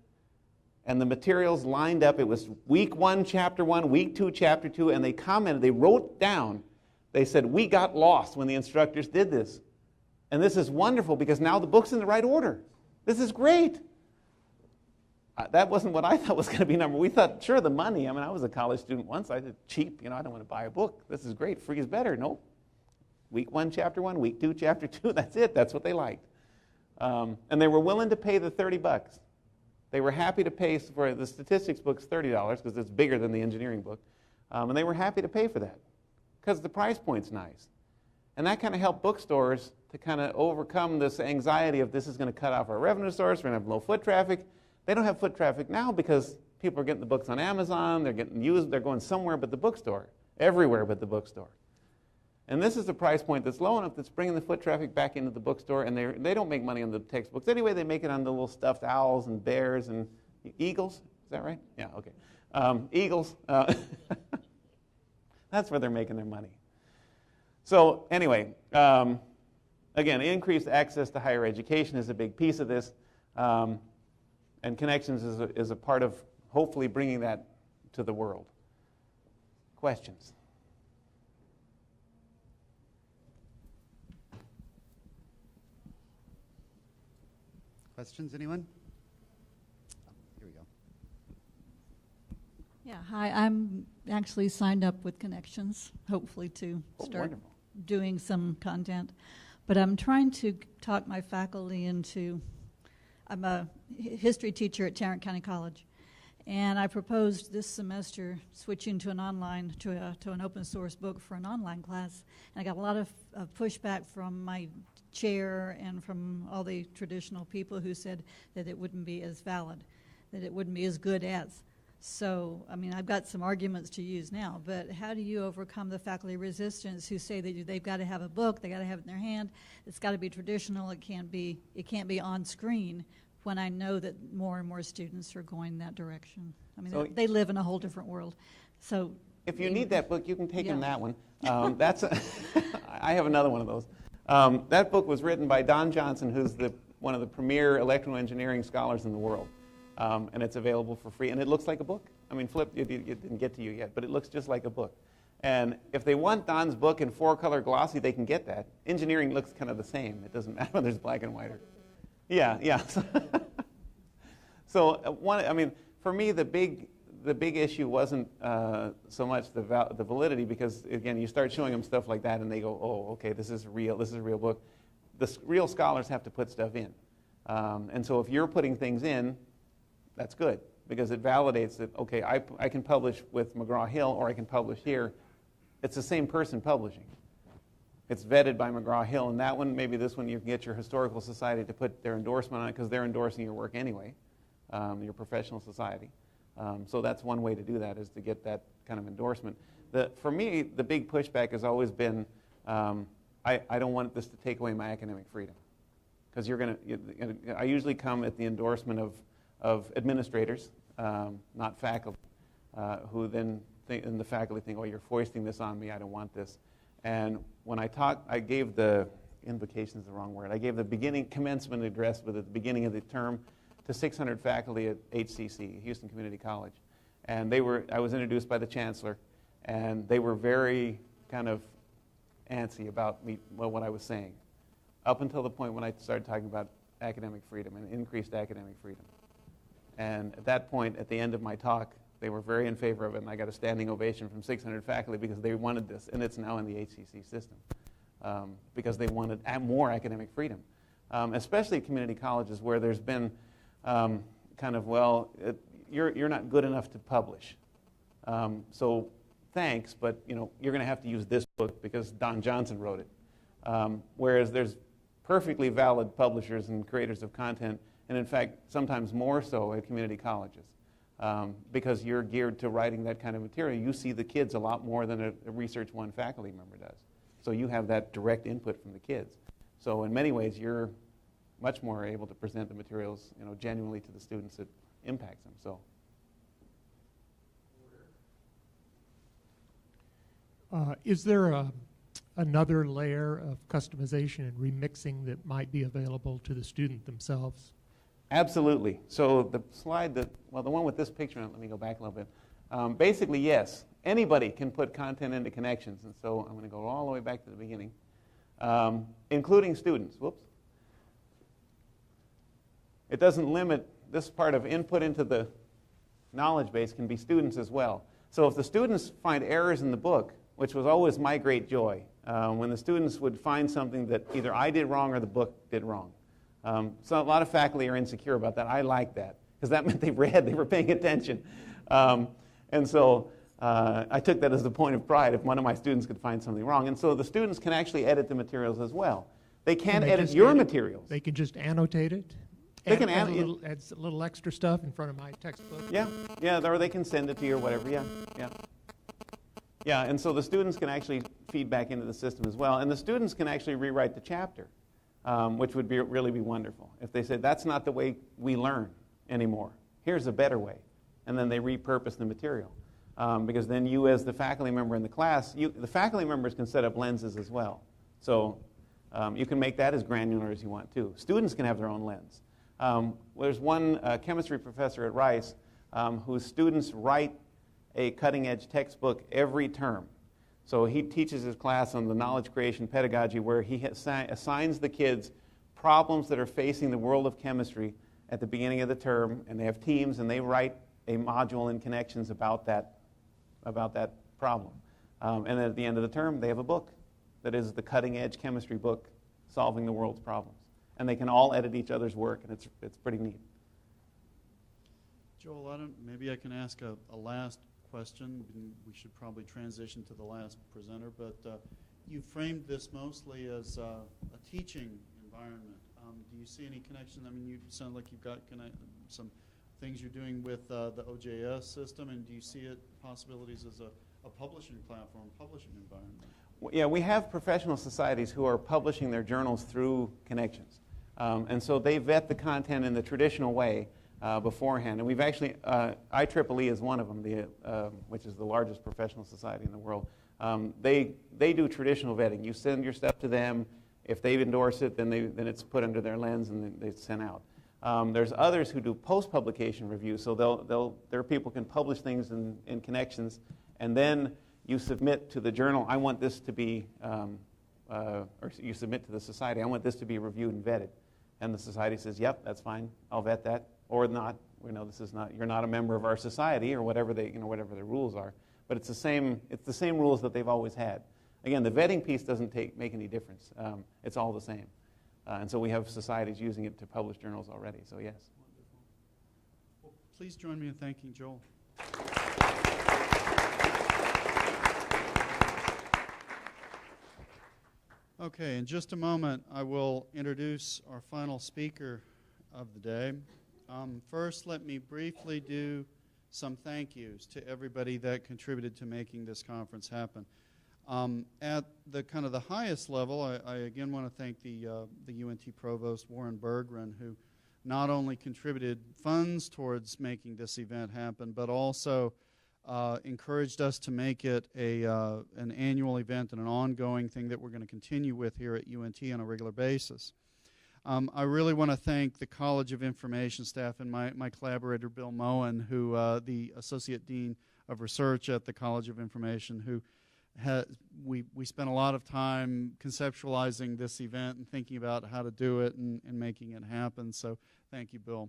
Speaker 2: and the materials lined up. It was week 1, chapter 1, week 2, chapter 2, and they commented, they wrote down, they said, we got lost when the instructors did this. And this is wonderful because now the book's in the right order. This is great. That wasn't what I thought was going to be number. We thought, sure, the money. I mean, I was a college student once. I did cheap. I don't want to buy a book. This is great. Free is better. Nope. Week 1, chapter 1. Week 2, chapter 2. That's it. That's what they liked. And they were willing to pay the $30. They were happy to pay for the statistics book's $30 because it's bigger than the engineering book. And they were happy to pay for that because the price point's nice. And that kind of helped bookstores to kind of overcome this anxiety of this is going to cut off our revenue source. We're going to have low foot traffic. They don't have foot traffic now because people are getting the books on Amazon. They're getting used. They're going somewhere but the bookstore, everywhere but the bookstore. And this is a price point that's low enough that's bringing the foot traffic back into the bookstore, and they don't make money on the textbooks. Anyway, they make it on the little stuffed owls and bears and eagles. Is that right? Yeah, okay. Eagles. That's where they're making their money. So anyway, again, increased access to higher education is a big piece of this, and Connections is a part of hopefully bringing that to the world. Questions?
Speaker 1: Questions, anyone? Here we go.
Speaker 3: Yeah, hi, I'm actually signed up with Connections, hopefully to start doing some content. But I'm trying to talk my faculty into, I'm a history teacher at Tarrant County College, and I proposed this semester switching to an online, to an open source book for an online class. And I got a lot of pushback from my chair and from all the traditional people who said that it wouldn't be as valid, that it wouldn't be as good as. So, I mean, I've got some arguments to use now, but how do you overcome the faculty resistance who say that they've got to have a book, they got to have it in their hand, it's got to be traditional, it can't be on screen, when I know that more and more students are going that direction? I mean, so they live in a whole different world. So,
Speaker 2: if you need that book, you can take them that one. I have another one of those. That book was written by Don Johnson, who's one of the premier electrical engineering scholars in the world. And it's available for free. And it looks like a book. I mean, Flip, it didn't get to you yet, but it looks just like a book. And if they want Don's book in 4-color glossy, they can get that. Engineering looks kind of the same. It doesn't matter whether it's black and white or... Yeah. So, for me, the big the big issue wasn't so much the validity, because again, you start showing them stuff like that and they go, oh, okay, this is real book. The real scholars have to put stuff in. And so if you're putting things in, that's good, because it validates that, okay, I can publish with McGraw-Hill or I can publish here. It's the same person publishing. It's vetted by McGraw-Hill, and that one, maybe this one, you can get your historical society to put their endorsement on it, because they're endorsing your work anyway, your professional society. So that's one way to do that, is to get that kind of endorsement. For me, the big pushback has always been, I don't want this to take away my academic freedom. Because I usually come at the endorsement of administrators, not faculty, who then think, and the faculty think, oh, you're foisting this on me, I don't want this. And when I talked, I gave the, invocation is the wrong word, I gave the commencement address at the beginning of the term to 600 faculty at HCC, Houston Community College. And I was introduced by the chancellor, and they were very kind of antsy about what I was saying, up until the point when I started talking about academic freedom and increased academic freedom. And at that point, at the end of my talk, they were very in favor of it, and I got a standing ovation from 600 faculty because they wanted this, and it's now in the HCC system, because they wanted more academic freedom, especially at community colleges where there's been kind of, well, you're not good enough to publish. So thanks, but you're going to have to use this book because Don Johnson wrote it. Whereas there's perfectly valid publishers and creators of content, and in fact, sometimes more so at community colleges. Because you're geared to writing that kind of material. You see the kids a lot more than a Research One faculty member does. So you have that direct input from the kids. So in many ways, you're much more able to present the materials, genuinely to the students that impacts them. So.
Speaker 4: Is there another layer of customization and remixing that might be available to the student themselves?
Speaker 2: Absolutely. So the slide the one with this picture on it, let me go back a little bit. Basically, yes, anybody can put content into Connections. And so I'm going to go all the way back to the beginning, including students. Whoops. It doesn't limit this part of input into the knowledge base, can be students as well. So if the students find errors in the book, which was always my great joy, when the students would find something that either I did wrong or the book did wrong. So a lot of faculty are insecure about that. I like that, because that meant they were paying attention. And so I took that as a point of pride if one of my students could find something wrong. And so the students can actually edit the materials as well. They can edit your materials.
Speaker 4: They can just annotate it?
Speaker 2: They can
Speaker 4: add a little extra stuff in front of my textbook?
Speaker 2: Yeah, or they can send it to you or whatever, Yeah, and so the students can actually feed back into the system as well. And the students can actually rewrite the chapter. Which would really be wonderful. If they said, that's not the way we learn anymore. Here's a better way. And then they repurpose the material. Because then you, as the faculty member in the class, the faculty members can set up lenses as well. So you can make that as granular as you want too. Students can have their own lens. There's one chemistry professor at Rice whose students write a cutting-edge textbook every term. So he teaches his class on the knowledge creation pedagogy, where he assigns the kids problems that are facing the world of chemistry at the beginning of the term, and they have teams, and they write a module in Connections about that problem. And then at the end of the term, they have a book that is the cutting-edge chemistry book solving the world's problems. And they can all edit each other's work, and it's pretty neat.
Speaker 5: Joel, maybe I can ask a last question. We should probably transition to the last presenter, but you framed this mostly as a teaching environment. Do you see any connection? I mean, you sound like you've got some things you're doing with the OJS system, and do you see possibilities as a publishing platform, publishing environment?
Speaker 2: Yeah, we have professional societies who are publishing their journals through Connections. And so they vet the content in the traditional way beforehand. And we've actually, IEEE is one of them, which is the largest professional society in the world. They do traditional vetting. You send your stuff to them. If they endorse it, then it's put under their lens and it's sent out. There's others who do post-publication review. So their people can publish things in Connections, and then you submit to the journal, I want this to be, or you submit to the society, I want this to be reviewed and vetted. And the society says, yep, that's fine, I'll vet that, or not, We know this is not, you're not a member of our society or whatever whatever the rules are. But it's the same rules that they've always had. Again, the vetting piece doesn't make any difference. It's all the same. And so we have societies using it to publish journals already, so yes.
Speaker 5: Well, please join me in thanking Joel. Okay, in just a moment, I will introduce our final speaker of the day. First, let me briefly do some thank yous to everybody that contributed to making this conference happen. At the highest level, I again want to thank the UNT Provost, Warren Berggren, who not only contributed funds towards making this event happen, but also encouraged us to make it an annual event and an ongoing thing that we're going to continue with here at UNT on a regular basis. I really want to thank the College of Information staff and my collaborator, Bill Moen, who the Associate Dean of Research at the College of Information, who we spent a lot of time conceptualizing this event and thinking about how to do it and making it happen. So thank you, Bill.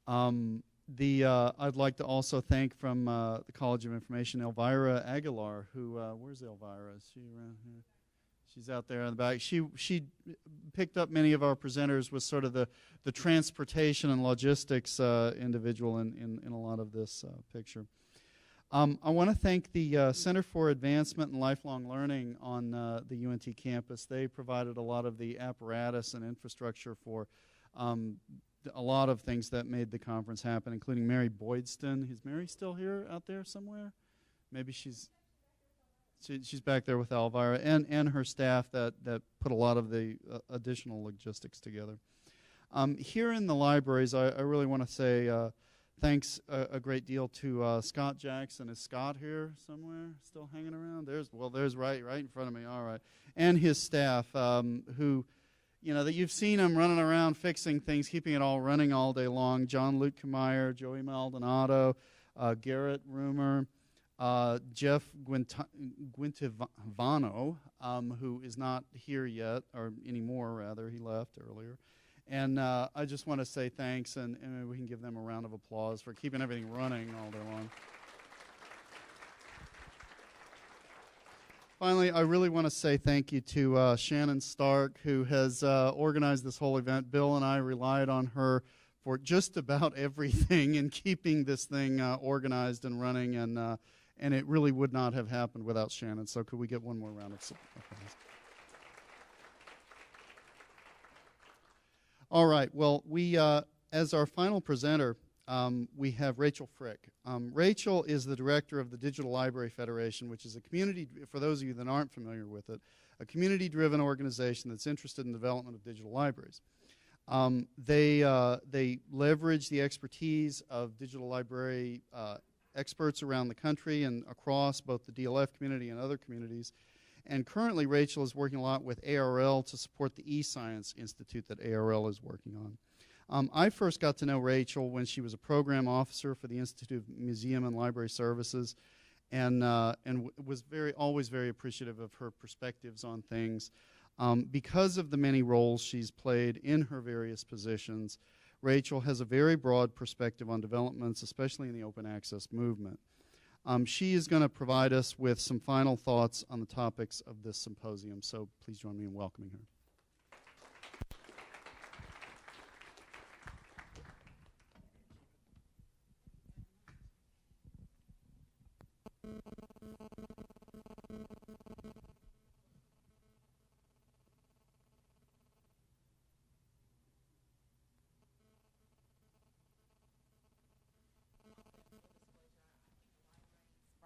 Speaker 5: I'd like to also thank from the College of Information, Elvira Aguilar, who, where's Elvira? Is she around here? She's out there in the back. She picked up many of our presenters, was sort of the transportation and logistics individual in a lot of this picture. I want to thank the Center for Advancement and Lifelong Learning on the UNT campus. They provided a lot of the apparatus and infrastructure for a lot of things that made the conference happen, including Mary Boydston. Is Mary still here out there somewhere? Maybe she's back there with Elvira and her staff that put a lot of the additional logistics together. Here in the libraries, I really want to say thanks a great deal to Scott Jackson. Is Scott here somewhere, still hanging around? There's right in front of me. All right, and his staff, who, that you've seen him running around fixing things, keeping it all running all day long. John Lutkemeyer, Joey Maldonado, Garrett Rumor, Jeff Guintivano, who is not here yet, or anymore rather, he left earlier. And I just want to say thanks, and maybe we can give them a round of applause for keeping everything running all day long. Finally, I really want to say thank you to Shannon Stark, who has organized this whole event. Bill and I relied on her for just about everything in keeping this thing organized and running, and it really would not have happened without Shannon. So could we get one more round of applause? All right. Well, we, as our final presenter, we have Rachel Frick. Rachel is the director of the Digital Library Federation, which is a community, for those of you that aren't familiar with it, a community-driven organization that's interested in the development of digital libraries. They leverage the expertise of digital library experts around the country and across both the DLF community and other communities. And currently, Rachel is working a lot with ARL to support the eScience Institute that ARL is working on. I first got to know Rachel when she was a program officer for the Institute of Museum and Library Services, and was always very appreciative of her perspectives on things. Because of the many roles she's played in her various positions, Rachel has a very broad perspective on developments, especially in the open access movement. She is going to provide us with some final thoughts on the topics of this symposium, so please join me in welcoming her.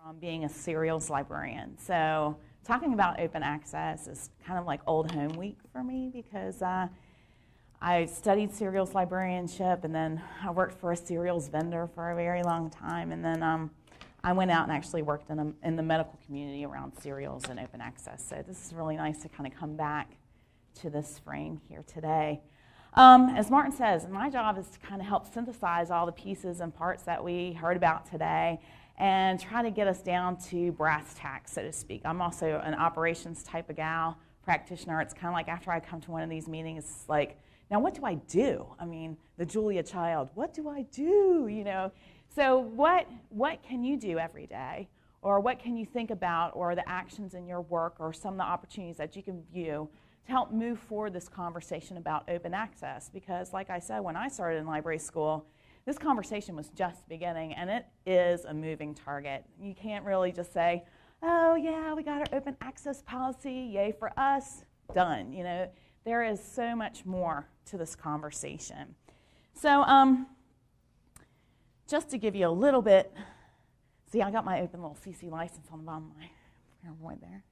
Speaker 6: From being a serials librarian. So talking about open access is kind of like old home week for me, because I studied serials librarianship, and then I worked for a serials vendor for a very long time, and then I went out and actually worked in the medical community around serials and open access. So this is really nice to kind of come back to this frame here today. As Martin says, my job is to kind of help synthesize all the pieces and parts that we heard about today and try to get us down to brass tacks, so to speak. I'm also an operations type of gal, practitioner. It's kind of like after I come to one of these meetings, it's like, Now, what do I do? I mean, the Julia Child, what do I do, you know? So what can you do every day? Or what can you think about, or the actions in your work, or some of the opportunities that you can view to help move forward this conversation about open access? Because like I said, when I started in library school, this conversation was just beginning, and it is a moving target. You can't really just say, oh yeah, we got our open access policy, yay for us, done. You know, there is so much more to this conversation. So just to give you a little bit, see, I got my open little CC license on the bottom of my PowerPoint there.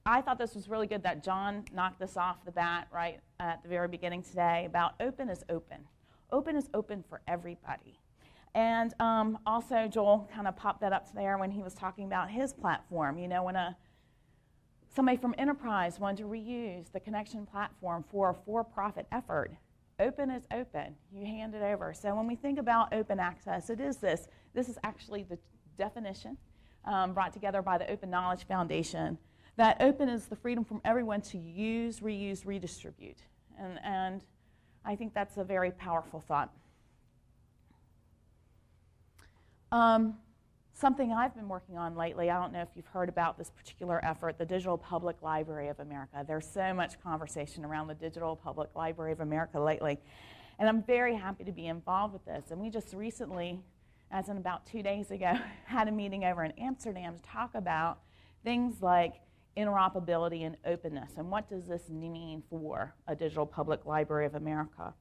Speaker 6: I thought this was really good that John knocked this off the bat right at the very beginning today about open is open. Open is open for everybody. And also Joel kind of popped that up there when he was talking about his platform. You know, when somebody from Enterprise wanted to reuse the Connection platform for a for-profit effort, open is open. You hand it over. So when we think about open access, it is this. This is actually the definition brought together by the Open Knowledge Foundation, that open is the freedom from everyone to use, reuse, redistribute. And I think that's a very powerful thought. Something I've been working on lately, I don't know if you've heard about this particular effort, the Digital Public Library of America. There's so much conversation around the Digital Public Library of America lately. And I'm very happy to be involved with this. And we just recently, as in about 2 days ago, had a meeting over in Amsterdam to talk about things like interoperability and openness, and what does this mean for a Digital Public Library of America.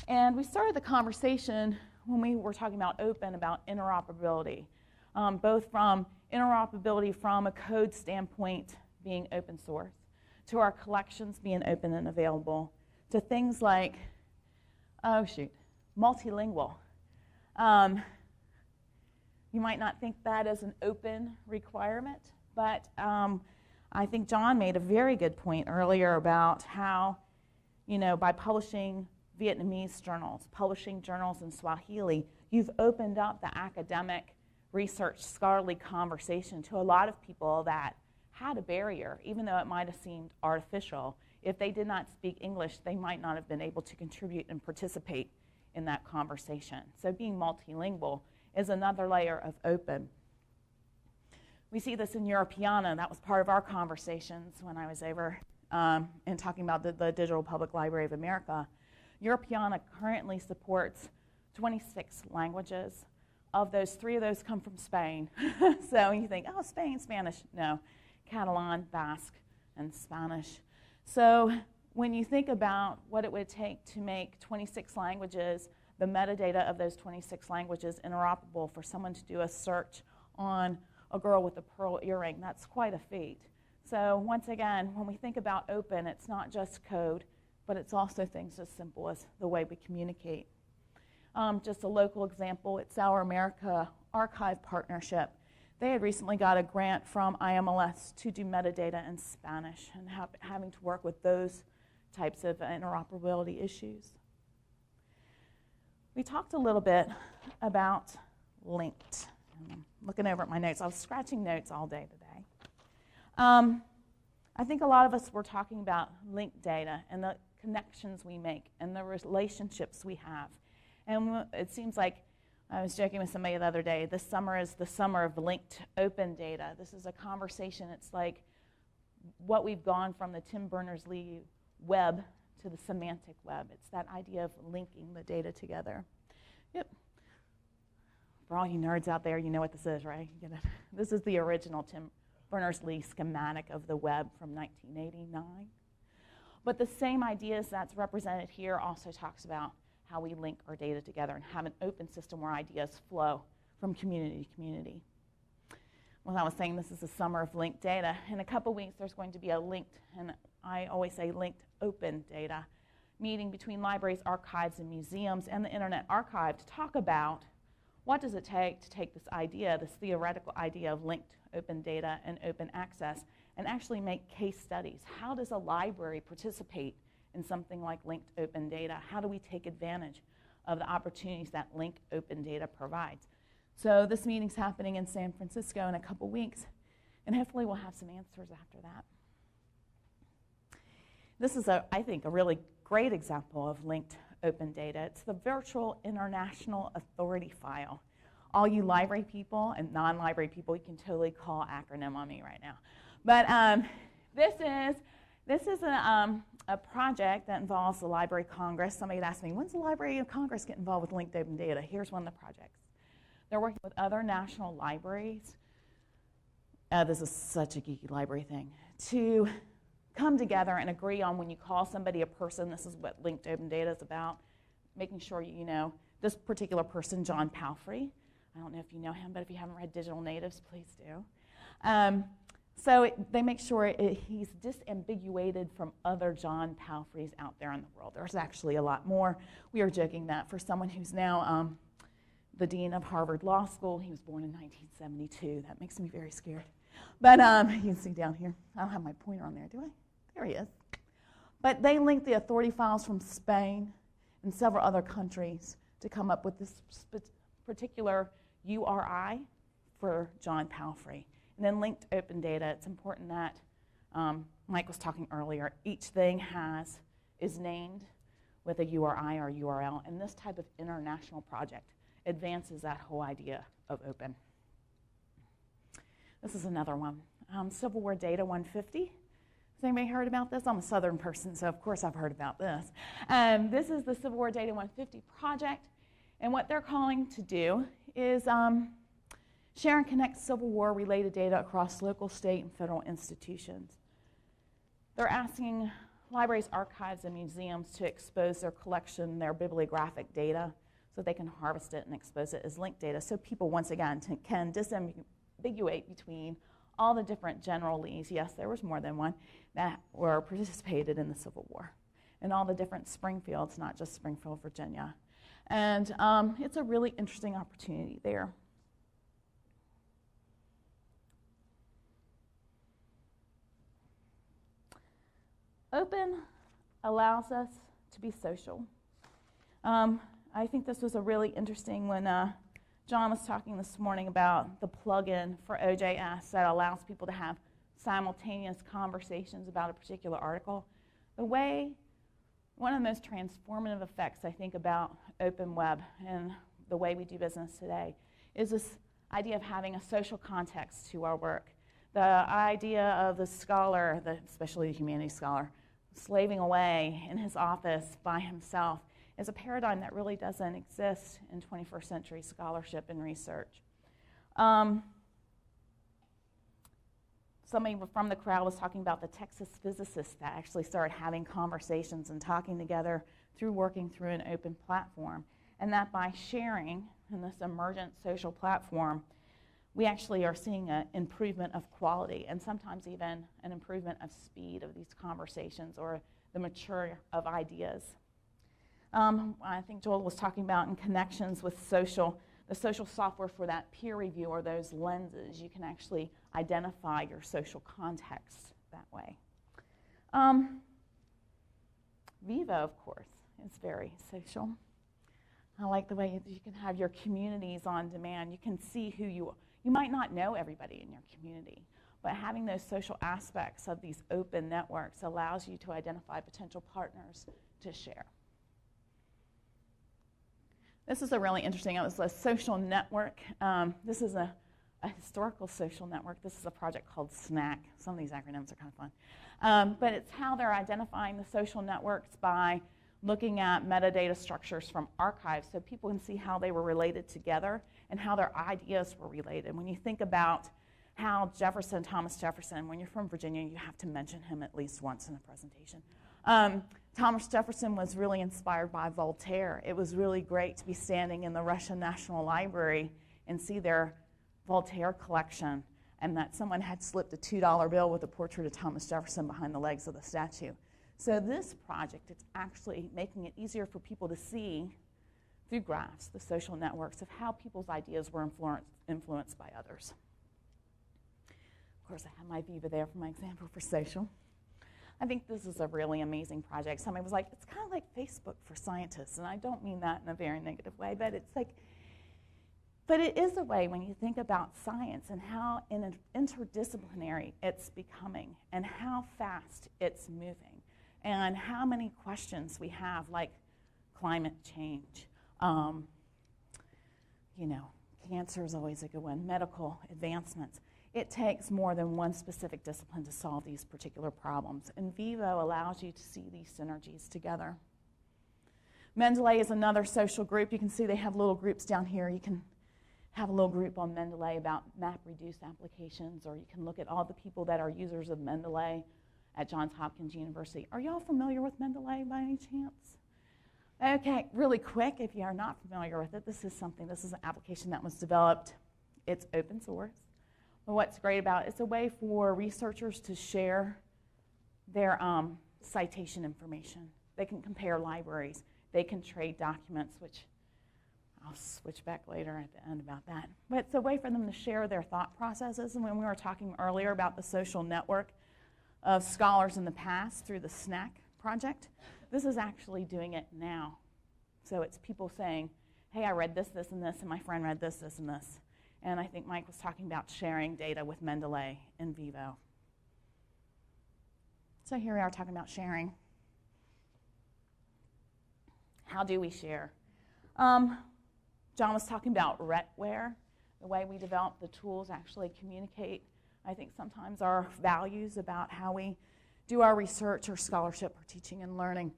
Speaker 6: And we started the conversation when we were talking about open, about interoperability, both from interoperability from a code standpoint being open source, to our collections being open and available, to things like, multilingual. You might not think that is an open requirement, but I think John made a very good point earlier about how, you know, by publishing Vietnamese journals, publishing journals in Swahili, you've opened up the academic research scholarly conversation to a lot of people that had a barrier, even though it might have seemed artificial. If they did not speak English, they might not have been able to contribute and participate in that conversation. So being multilingual is another layer of open. We see this in Europeana. That was part of our conversations when I was over and talking about the Digital Public Library of America. Europeana currently supports 26 languages. Of those, 3 of those come from Spain. So you think, oh, Spain, Spanish. No, Catalan, Basque, and Spanish. So when you think about what it would take to make 26 languages, the metadata of those 26 languages interoperable for someone to do a search on a girl with a pearl earring, that's quite a feat. So once again, when we think about open, it's not just code, but it's also things as simple as the way we communicate. Just a local example, it's Our America Archive Partnership. They had recently got a grant from IMLS to do metadata in Spanish and having to work with those types of interoperability issues. We talked a little bit about linked. I'm looking over at my notes. I was scratching notes all day today. I think a lot of us were talking about linked data and the connections we make and the relationships we have. And it seems like, I was joking with somebody the other day, this summer is the summer of linked open data. This is a conversation. It's like what we've gone from the Tim Berners-Lee web to the semantic web. It's that idea of linking the data together. Yep. For all you nerds out there, you know what this is, right? You get it. This is the original Tim Berners-Lee schematic of the web from 1989. But the same ideas that's represented here also talks about how we link our data together and have an open system where ideas flow from community to community. Well, I was saying this is the summer of linked data. In a couple weeks, there's going to be a linked, and I always say linked open data, meeting between libraries, archives, and museums and the Internet Archive to talk about what does it take to take this idea, this theoretical idea of linked open data and open access, and actually make case studies. How does a library participate in something like linked open data? How do we take advantage of the opportunities that linked open data provides? So this meeting's happening in San Francisco in a couple weeks, and hopefully we'll have some answers after that. This is, I think, a really great example of linked open data. It's the Virtual International Authority File. All you library people and non-library people, you can totally call acronym on me right now. But this is a project that involves the Library of Congress. Somebody had asked me, when's the Library of Congress get involved with linked open data? Here's one of the projects. They're working with other national libraries. This is such a geeky library thing. To come together and agree on when you call somebody a person, this is what linked open data is about, making sure you know this particular person, John Palfrey. I don't know if you know him, but if you haven't read Digital Natives, please do. They make sure he's disambiguated from other John Palfreys out there in the world. There's actually a lot more. We are joking that for someone who's now the dean of Harvard Law School, he was born in 1972. That makes me very scared. But you can see down here, I don't have my pointer on there, do I? There he is. But they linked the authority files from Spain and several other countries to come up with this particular URI for John Palfrey. And then linked open data, it's important that, Mike was talking earlier, each thing is named with a URI or URL, and this type of international project advances that whole idea of open. This is another one, Civil War Data 150. Has anybody heard about this? I'm a Southern person, so of course I've heard about this. This is the Civil War Data 150 project, and what they're calling to do is share and connect Civil War-related data across local, state, and federal institutions. They're asking libraries, archives, and museums to expose their collection, their bibliographic data, so they can harvest it and expose it as linked data, so people, once again, can disambiguate between all the different generals, yes, there was more than one, that were participated in the Civil War, and all the different Springfields, not just Springfield, Virginia. And it's a really interesting opportunity there. Open allows us to be social. I think this was a really interesting when John was talking this morning about the plugin for OJS that allows people to have simultaneous conversations about a particular article. One of the most transformative effects I think about open web and the way we do business today is this idea of having a social context to our work. The idea of the scholar, especially the humanities scholar, slaving away in his office by himself is a paradigm that really doesn't exist in 21st century scholarship and research. Somebody from the crowd was talking about the Texas physicists that actually started having conversations and talking together through working through an open platform, and that by sharing in this emergent social platform, we actually are seeing an improvement of quality and sometimes even an improvement of speed of these conversations or the maturity of ideas. I think Joel was talking about in connections with the social software for that peer review or those lenses. You can actually identify your social context that way. Vivo, of course, is very social. I like the way you can have your communities on demand. You can see who you are. You might not know everybody in your community, but having those social aspects of these open networks allows you to identify potential partners to share. This is a really interesting, it was a social network. This is a historical social network. This is a project called SNAC. Some of these acronyms are kind of fun. But it's how they're identifying the social networks by looking at metadata structures from archives so people can see how they were related together and how their ideas were related. When you think about how Thomas Jefferson, when you're from Virginia, you have to mention him at least once in a presentation. Thomas Jefferson was really inspired by Voltaire. It was really great to be standing in the Russian National Library and see their Voltaire collection, and that someone had slipped a $2 bill with a portrait of Thomas Jefferson behind the legs of the statue. So this project, it's actually making it easier for people to see through graphs, the social networks, of how people's ideas were influenced by others. Of course, I have my Viva there for my example for social. I think this is a really amazing project. Somebody was like, it's kind of like Facebook for scientists, and I don't mean that in a very negative way, but it's like, but it is a way when you think about science and how interdisciplinary it's becoming and how fast it's moving, and how many questions we have, like climate change. Cancer is always a good one, medical advancements. It takes more than one specific discipline to solve these particular problems. And Vivo allows you to see these synergies together. Mendeley is another social group. You can see they have little groups down here. You can have a little group on Mendeley about MapReduce applications, or you can look at all the people that are users of Mendeley at Johns Hopkins University. Are y'all familiar with Mendeley by any chance? Okay, really quick, if you are not familiar with it, this is an application that was developed. It's open source. But what's great about it, it's a way for researchers to share their citation information. They can compare libraries. They can trade documents, which I'll switch back later at the end about that. But it's a way for them to share their thought processes. And when we were talking earlier about the social network of scholars in the past through the SNAC project, this is actually doing it now. So it's people saying, hey, I read this, this, and this, and my friend read this, this, and this. And I think Mike was talking about sharing data with Mendeley in Vivo. So here we are talking about sharing. How do we share? John was talking about RETware, the way we develop the tools actually communicate, I think, sometimes our values about how we do our research or scholarship or teaching and learning.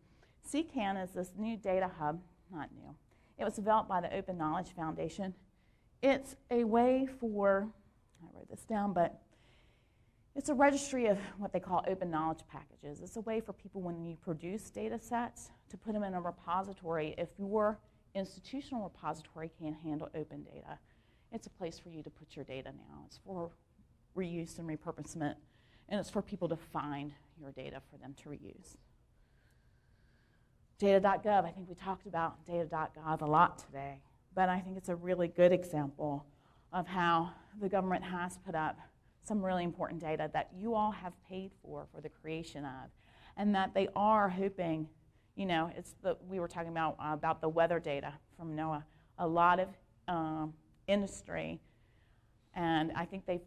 Speaker 6: CCAN is this new data hub, not new. It was developed by the Open Knowledge Foundation. It's a way for, I wrote this down, but it's a registry of what they call open knowledge packages. It's a way for people, when you produce data sets, to put them in a repository. If your institutional repository can't handle open data, it's a place for you to put your data now. It's for reuse and repurposement, and it's for people to find your data for them to reuse. Data.gov, I think we talked about data.gov a lot today, but I think it's a really good example of how the government has put up some really important data that you all have paid for the creation of, and that they are hoping, we were talking about the weather data from NOAA, a lot of industry, and I think he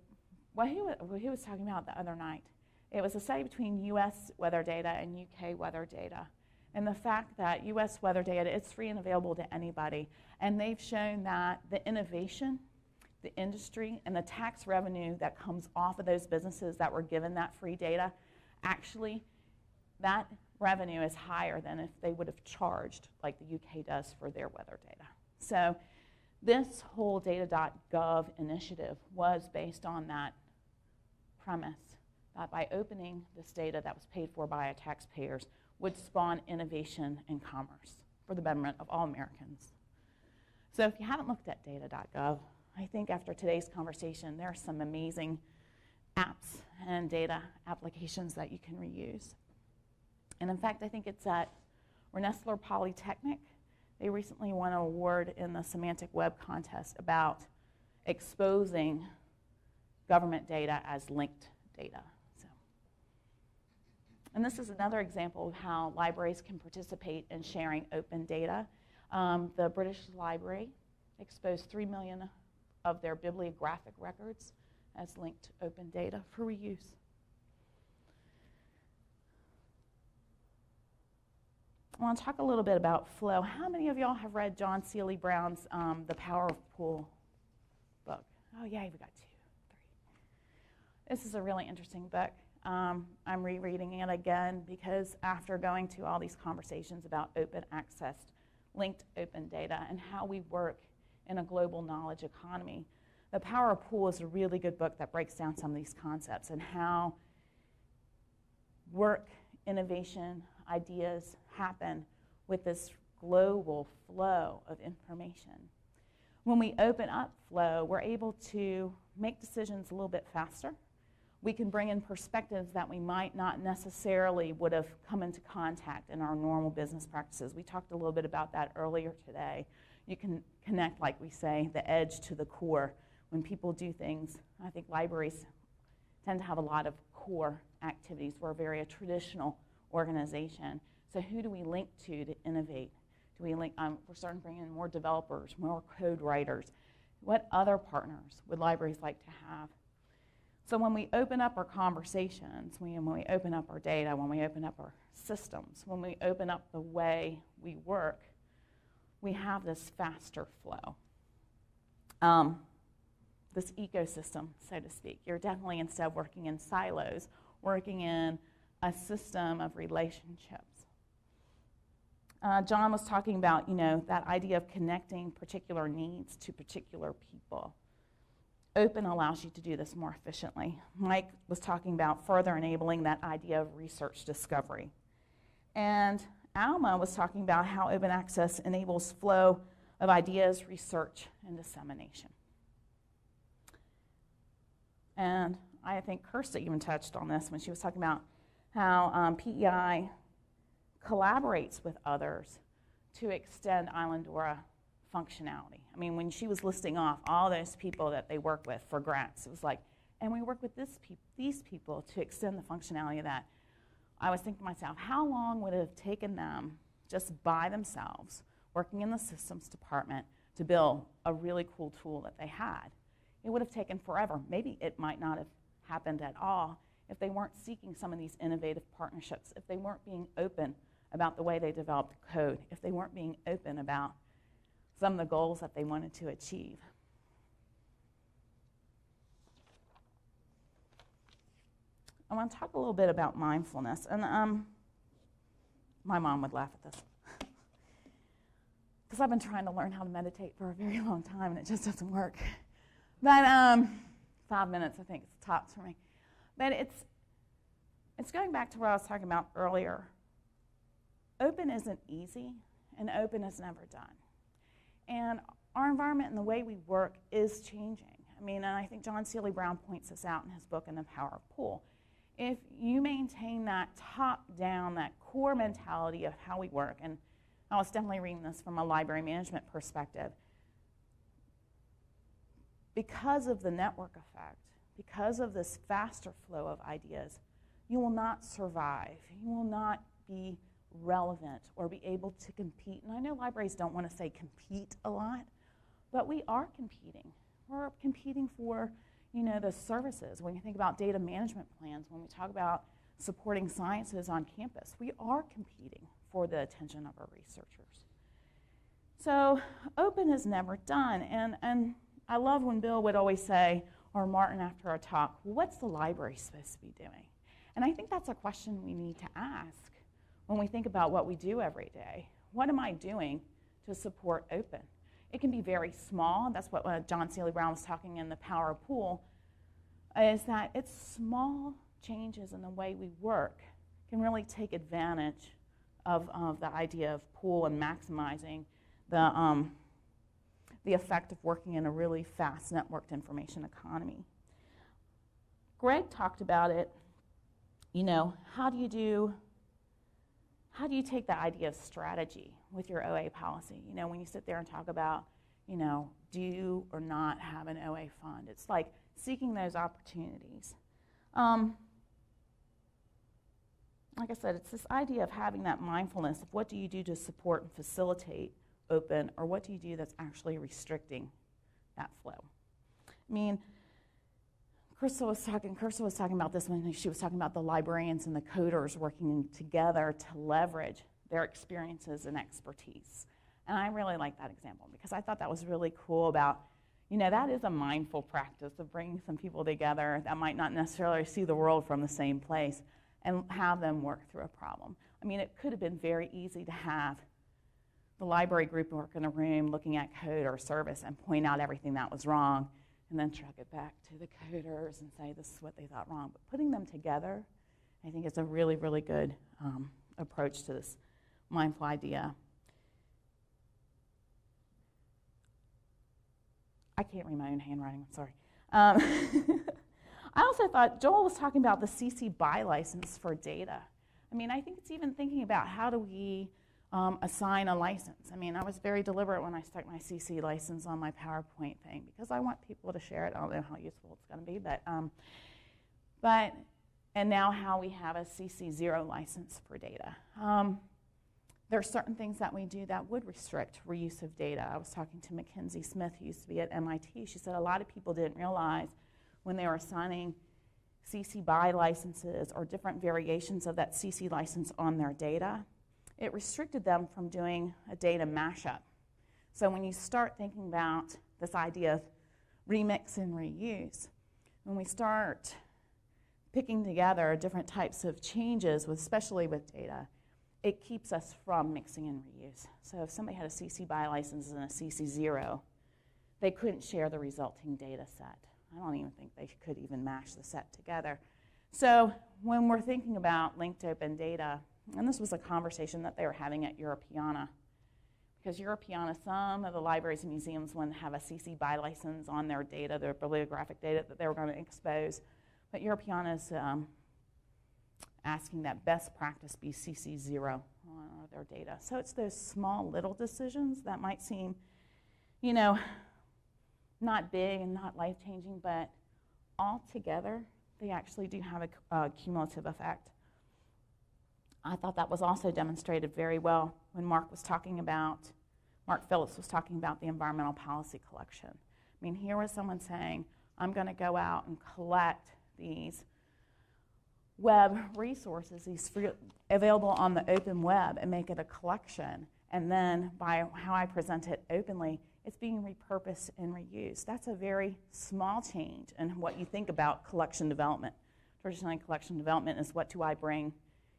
Speaker 6: was talking about the other night, it was a study between U.S. weather data and U.K. weather data. And the fact that U.S. weather data, it's free and available to anybody. And they've shown that the innovation, the industry, and the tax revenue that comes off of those businesses that were given that free data, actually, that revenue is higher than if they would have charged, like the UK does for their weather data. So this whole data.gov initiative was based on that premise, that by opening this data that was paid for by our taxpayers would spawn innovation and commerce for the betterment of all Americans. So if you haven't looked at data.gov, I think after today's conversation, there are some amazing apps and data applications that you can reuse. And in fact, I think it's at Rensselaer Polytechnic. They recently won an award in the Semantic Web contest about exposing government data as linked data. And this is another example of how libraries can participate in sharing open data. The British Library exposed 3 million of their bibliographic records as linked open data for reuse. I want to talk a little bit about flow. How many of y'all have read John Seely Brown's The Power of Pull book? Oh, yeah, we got 2, 3. This is a really interesting book. I'm rereading it again because after going to all these conversations about open access, linked open data, and how we work in a global knowledge economy, The Power of Pull is a really good book that breaks down some of these concepts and how work, innovation, ideas happen with this global flow of information. When we open up flow, we're able to make decisions a little bit faster. We can bring in perspectives that we might not necessarily would have come into contact in our normal business practices. We talked a little bit about that earlier today. You can connect, like we say, the edge to the core. When people do things, I think libraries tend to have a lot of core activities. We're a very traditional organization. So who do we link to innovate? Do we link? We're starting to bring in more developers, more code writers. What other partners would libraries like to have? So when we open up our conversations, when we open up our data, when we open up our systems, when we open up the way we work, we have this faster flow. This ecosystem, so to speak. You're definitely, instead of working in silos, working in a system of relationships. John was talking about, that idea of connecting particular needs to particular people. Open allows you to do this more efficiently. Mike was talking about further enabling that idea of research discovery. And Alma was talking about how open access enables flow of ideas, research, and dissemination. And I think Kirsta even touched on this when she was talking about how PEI collaborates with others to extend Islandora functionality. I mean, when she was listing off all those people that they work with for grants, it was like, and we work with these people to extend the functionality of that. I was thinking to myself, how long would it have taken them just by themselves, working in the systems department, to build a really cool tool that they had? It would have taken forever. Maybe it might not have happened at all if they weren't seeking some of these innovative partnerships, if they weren't being open about the way they developed code, if they weren't being open about some of the goals that they wanted to achieve. I want to talk a little bit about mindfulness. And my mom would laugh at this, because I've been trying to learn how to meditate for a very long time, and it just doesn't work. But 5 minutes, I think, is tops for me. But it's going back to what I was talking about earlier. Open isn't easy, and open is never done. And our environment and the way we work is changing. I mean, and I think John Seely Brown points this out in his book, In the Power of Pool. If you maintain that top-down, that core mentality of how we work, and I was definitely reading this from a library management perspective, because of the network effect, because of this faster flow of ideas, you will not survive. You will not be relevant or be able to compete. And I know libraries don't want to say compete a lot, but we are competing. We're competing for, the services. When you think about data management plans, when we talk about supporting sciences on campus, we are competing for the attention of our researchers. So open is never done. And I love when Bill would always say, or Martin after our talk, well, what's the library supposed to be doing? And I think that's a question we need to ask when we think about what we do every day. What am I doing to support open? It can be very small. That's what John Seely Brown was talking in The Power of Pool, is that it's small changes in the way we work can really take advantage of the idea of pool and maximizing the effect of working in a really fast networked information economy. Greg talked about it, how do you take the idea of strategy with your OA policy? When you sit there and talk about, do or not have an OA fund, it's like seeking those opportunities. Like I said, it's this idea of having that mindfulness of what do you do to support and facilitate open, or what do you do that's actually restricting that flow? I mean, Kirsta was talking about this when she was talking about the librarians and the coders working together to leverage their experiences and expertise. And I really like that example because I thought that was really cool about, that is a mindful practice of bringing some people together that might not necessarily see the world from the same place and have them work through a problem. I mean, it could have been very easy to have the library group work in a room looking at code or service and point out everything that was wrong and then truck it back to the coders and say this is what they thought wrong. But putting them together, I think, is a really, really good approach to this mindful idea. I can't read my own handwriting, I'm sorry. I also thought Joel was talking about the CC BY license for data. I mean, I think it's even thinking about how do we assign a license. I mean, I was very deliberate when I stuck my CC license on my PowerPoint thing because I want people to share it. I don't know how useful it's going to be, and now how we have a CC0 license for data. There are certain things that we do that would restrict reuse of data. I was talking to Mackenzie Smith, who used to be at MIT. She said a lot of people didn't realize when they were assigning CC BY licenses or different variations of that CC license on their data, it restricted them from doing a data mashup. So when you start thinking about this idea of remix and reuse, when we start picking together different types of changes, especially with data, it keeps us from mixing and reuse. So if somebody had a CC BY license and a CC 0, they couldn't share the resulting data set. I don't even think they could even mash the set together. So when we're thinking about linked open data, and this was a conversation that they were having at Europeana, because Europeana, some of the libraries and museums want to have a CC BY license on their data, their bibliographic data that they were going to expose. But Europeana is asking that best practice be CC 0 on their data. So it's those small little decisions that might seem, you know, not big and not life-changing, but altogether, they actually do have a cumulative effect. I thought that was also demonstrated very well when Mark Phillips was talking about the environmental policy collection. I mean, here was someone saying, I'm going to go out and collect these web resources, these free, available on the open web, and make it a collection. And then by how I present it openly, it's being repurposed and reused. That's a very small change in what you think about collection development. Traditionally, collection development is what do I bring,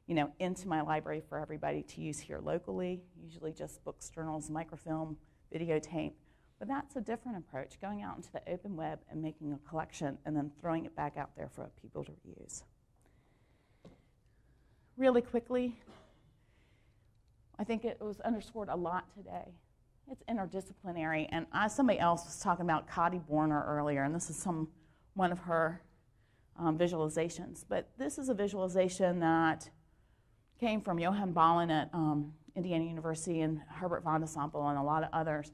Speaker 6: you know, into my library for everybody to use here locally, usually just books, journals, microfilm, videotape. But that's a different approach, going out into the open web and making a collection and then throwing it back out there for people to reuse. Really quickly, I think it was underscored a lot today. It's interdisciplinary, and somebody else was talking about Kadi Borner earlier, and this is one of her visualizations. But this is a visualization that came from Johan Ballen at Indiana University and Herbert von de Sampel and a lot of others.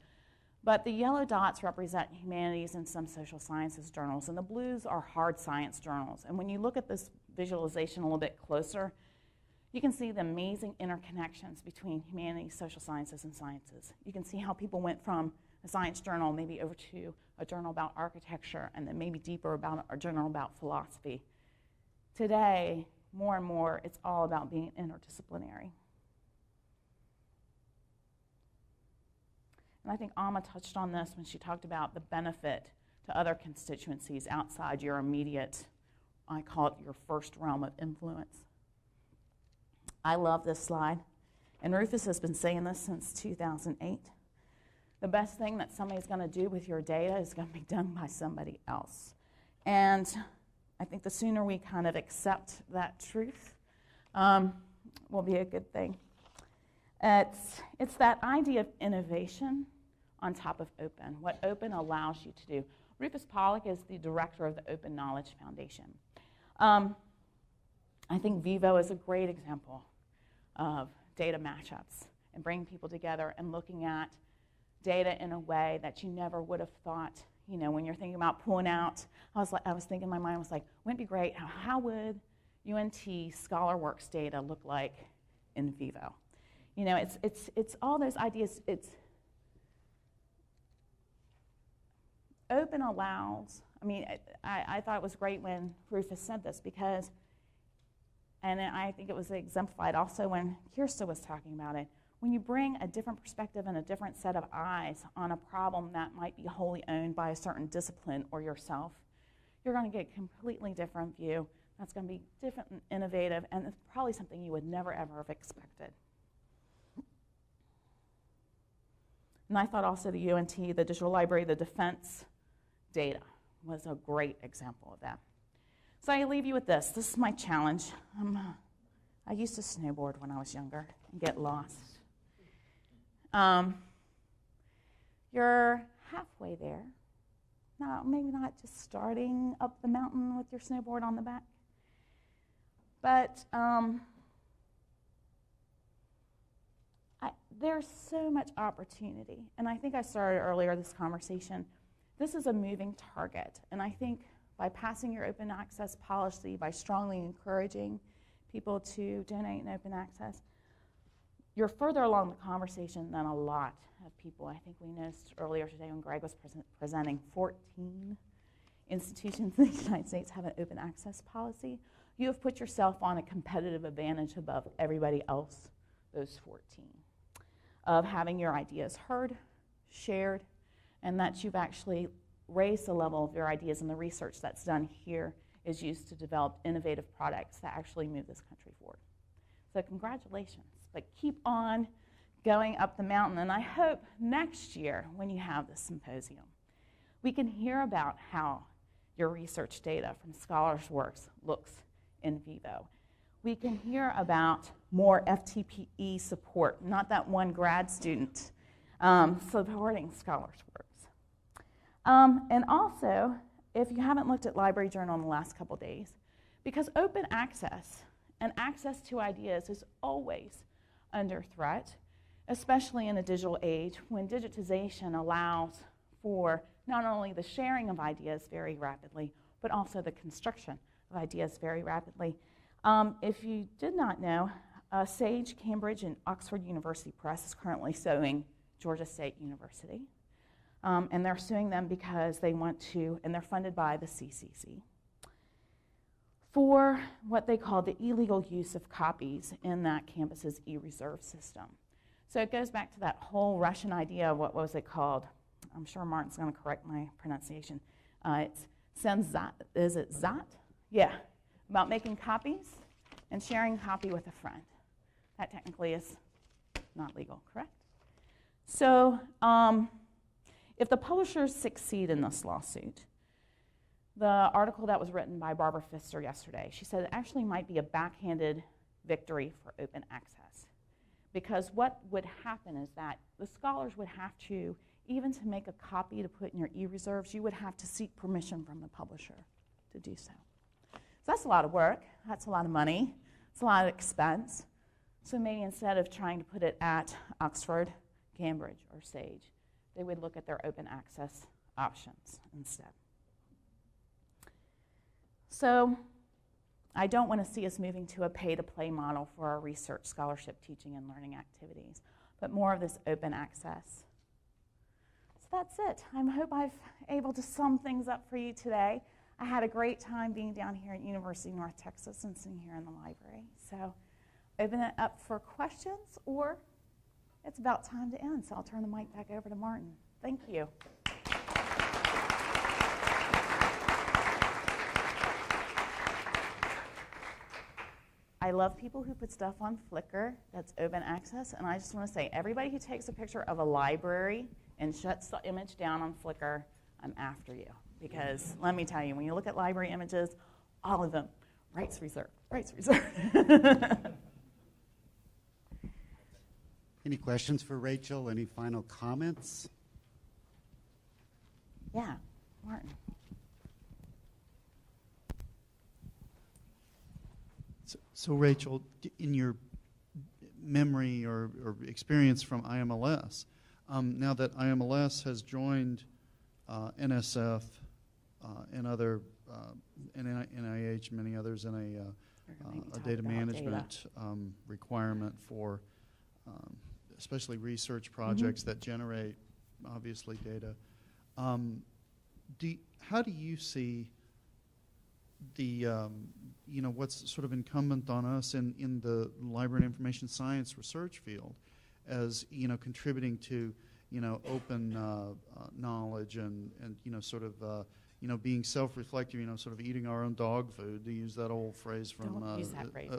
Speaker 6: But the yellow dots represent humanities and some social sciences journals, and the blues are hard science journals. And when you look at this visualization a little bit closer, you can see the amazing interconnections between humanities, social sciences, and sciences. You can see how people went from a science journal maybe over to a journal about architecture, and then maybe deeper about a journal about philosophy. Today, more and more, it's all about being interdisciplinary. And I think Amma touched on this when she talked about the benefit to other constituencies outside your immediate, I call it your first realm of influence. I love this slide, and Rufus has been saying this since 2008. The best thing that somebody's going to do with your data is going to be done by somebody else. And I think the sooner we kind of accept that truth will be a good thing. It's that idea of innovation on top of open, what open allows you to do. Rufus Pollock is the director of the Open Knowledge Foundation. I think Vivo is a great example of data matchups and bringing people together and looking at data in a way that you never would have thought. You know, when you're thinking about pulling out, I was thinking in my mind, I was like, wouldn't it be great? How would UNT ScholarWorks data look like in Vivo? You know, it's all those ideas. It's open allows. I mean, I thought it was great when Rufus said this because. And I think it was exemplified also when Kirsta was talking about it. When you bring a different perspective and a different set of eyes on a problem that might be wholly owned by a certain discipline or yourself, you're going to get a completely different view that's going to be different and innovative, and it's probably something you would never, ever have expected. And I thought also the UNT, the Digital Library, the defense data was a great example of that. So I leave you with this. This is my challenge. I used to snowboard when I was younger and get lost. You're halfway there. No, maybe not just starting up the mountain with your snowboard on the back. But there's so much opportunity. And I think I started earlier this conversation. This is a moving target. And I think by passing your open access policy, by strongly encouraging people to donate in open access, you're further along the conversation than a lot of people. I think we noticed earlier today when Greg was presenting 14 institutions in the United States have an open access policy, you have put yourself on a competitive advantage above everybody else, those 14, of having your ideas heard, shared, and that you've actually raised the level of your ideas, and the research that's done here is used to develop innovative products that actually move this country forward. So congratulations, but keep on going up the mountain, and I hope next year when you have this symposium, we can hear about how your research data from Scholars Works looks in vivo. We can hear about more FTPE support, not that one grad student supporting Scholars Works. And also, if you haven't looked at Library Journal in the last couple days, because open access and access to ideas is always under threat, especially in a digital age when digitization allows for not only the sharing of ideas very rapidly, but also the construction of ideas very rapidly. If you did not know, Sage, Cambridge, and Oxford University Press is currently suing Georgia State University. And they're suing them because they want to, and they're funded by the CCC, for what they call the illegal use of copies in that campus's e-reserve system. So it goes back to that whole Russian idea of what was it called? I'm sure Martin's going to correct my pronunciation. It's Senzat, is it Zat? Yeah, about making copies and sharing a copy with a friend. That technically is not legal, correct? So if the publishers succeed in this lawsuit, the article that was written by Barbara Pfister yesterday, she said it actually might be a backhanded victory for open access. Because what would happen is that the scholars would have to, even to make a copy to put in your e-reserves, you would have to seek permission from the publisher to do so. So that's a lot of work, that's a lot of money, it's a lot of expense. So maybe instead of trying to put it at Oxford, Cambridge, or Sage, they would look at their open access options instead. So I don't want to see us moving to a pay-to-play model for our research, scholarship, teaching, and learning activities, but more of this open access. So that's it. I hope I've able to sum things up for you today. I had a great time being down here at University of North Texas and sitting here in the library. So open it up for questions, or it's about time to end, so I'll turn the mic back over to Martin. Thank you. I love people who put stuff on Flickr that's open access, and I just want to say, everybody who takes a picture of a library and shuts the image down on Flickr, I'm after you. Because let me tell you, when you look at library images, all of them, rights reserved, rights reserved.
Speaker 1: Any questions for Rachel? Any final comments?
Speaker 6: Yeah, Martin.
Speaker 5: So Rachel, in your memory or experience from IMLS, now that IMLS has joined NSF and other, NIH, many others, in a data management requirement for especially research projects that generate, obviously, data. How do you see the, what's sort of incumbent on us in the library and information science research field as, contributing to, open knowledge and sort of, being self-reflective, sort of eating our own dog food, to use that old phrase from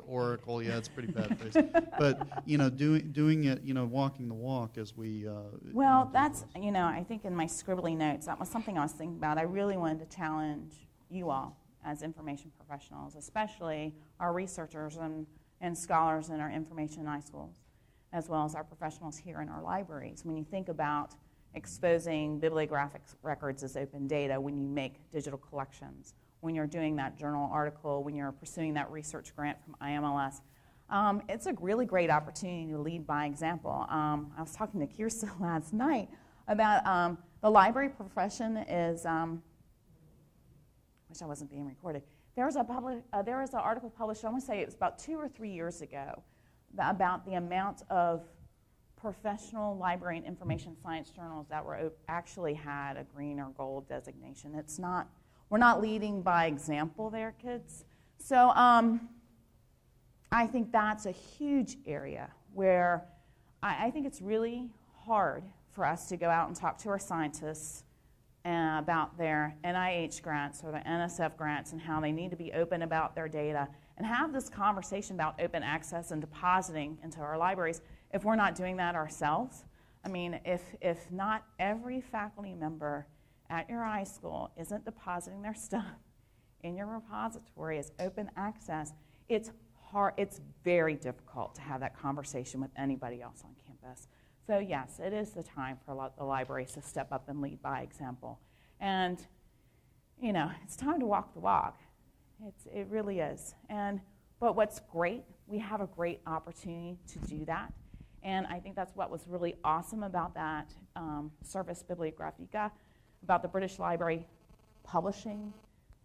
Speaker 5: Oracle. Yeah, it's a pretty bad phrase. But, doing it, walking the walk as we...
Speaker 6: well, that's, I think in my scribbly notes, that was something I was thinking about. I really wanted to challenge you all as information professionals, especially our researchers and scholars in our information high schools, as well as our professionals here in our libraries. When you think about exposing bibliographic records as open data, when you make digital collections, when you're doing that journal article, when you're pursuing that research grant from IMLS, it's a really great opportunity to lead by example. I was talking to Kirsten last night about the library profession is, wish I wasn't being recorded. There was an article published, I want to say it was about 2 or 3 years ago, about the amount of professional library and information science journals that were actually had a green or gold designation. It's not we're not leading by example there, kids. So I think that's a huge area where I think it's really hard for us to go out and talk to our scientists about their NIH grants or the NSF grants and how they need to be open about their data and have this conversation about open access and depositing into our libraries if we're not doing that ourselves. I mean, if not every faculty member at your high school isn't depositing their stuff in your repository as open access, it's hard, it's very difficult to have that conversation with anybody else on campus. So yes, it is the time for the libraries to step up and lead by example. And, you know, it's time to walk the walk. It really is. But what's great, we have a great opportunity to do that. And I think that's what was really awesome about that Service Bibliographica, about the British Library publishing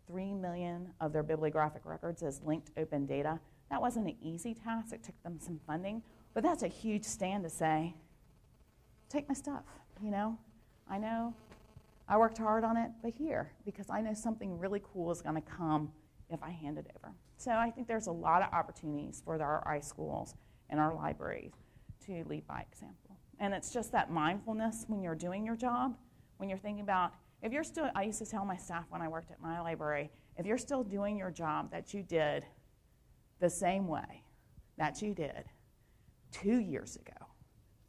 Speaker 6: 3 million of their bibliographic records as linked open data. That wasn't an easy task. It took them some funding. But that's a huge stand to say, take my stuff, you know. I know I worked hard on it, but here, because I know something really cool is going to come if I hand it over. So I think there's a lot of opportunities for our iSchools and our libraries to lead by example. And it's just that mindfulness when you're doing your job, when you're thinking about, if you're still, I used to tell my staff when I worked at my library, if you're still doing your job that you did the same way that you did 2 years ago,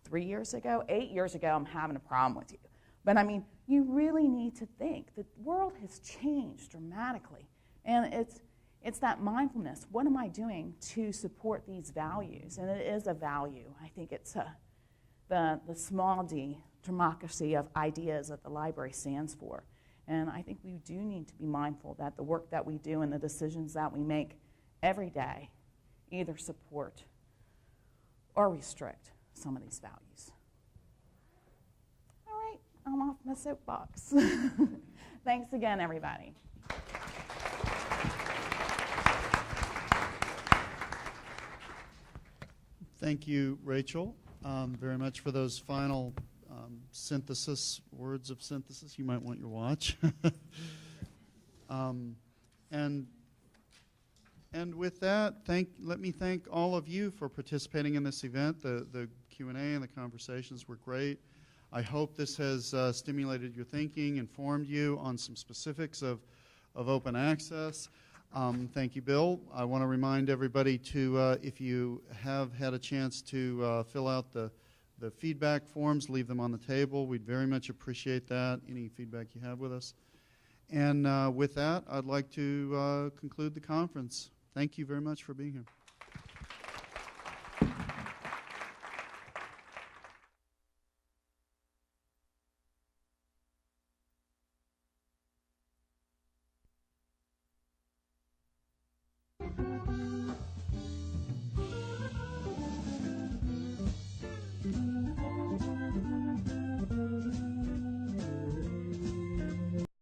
Speaker 6: 3 years ago, 8 years ago, I'm having a problem with you. But I mean, you really need to think. The world has changed dramatically. And it's that mindfulness. What am I doing to support these values? And it is a value. I think it's the small d, democracy of ideas that the library stands for. And I think we do need to be mindful that the work that we do and the decisions that we make every day either support or restrict some of these values. All right, I'm off my soapbox. Thanks again, everybody.
Speaker 5: Thank you, Rachel, very much for those final words of synthesis. You might want your watch. And with that, let me thank all of you for participating in this event. The Q&A and the conversations were great. I hope this has stimulated your thinking, informed you on some specifics of open access. Thank you, Bill. I want to remind everybody to, if you have had a chance to fill out the feedback forms, leave them on the table. We'd very much appreciate that, any feedback you have with us. And with that, I'd like to conclude the conference. Thank you very much for being here.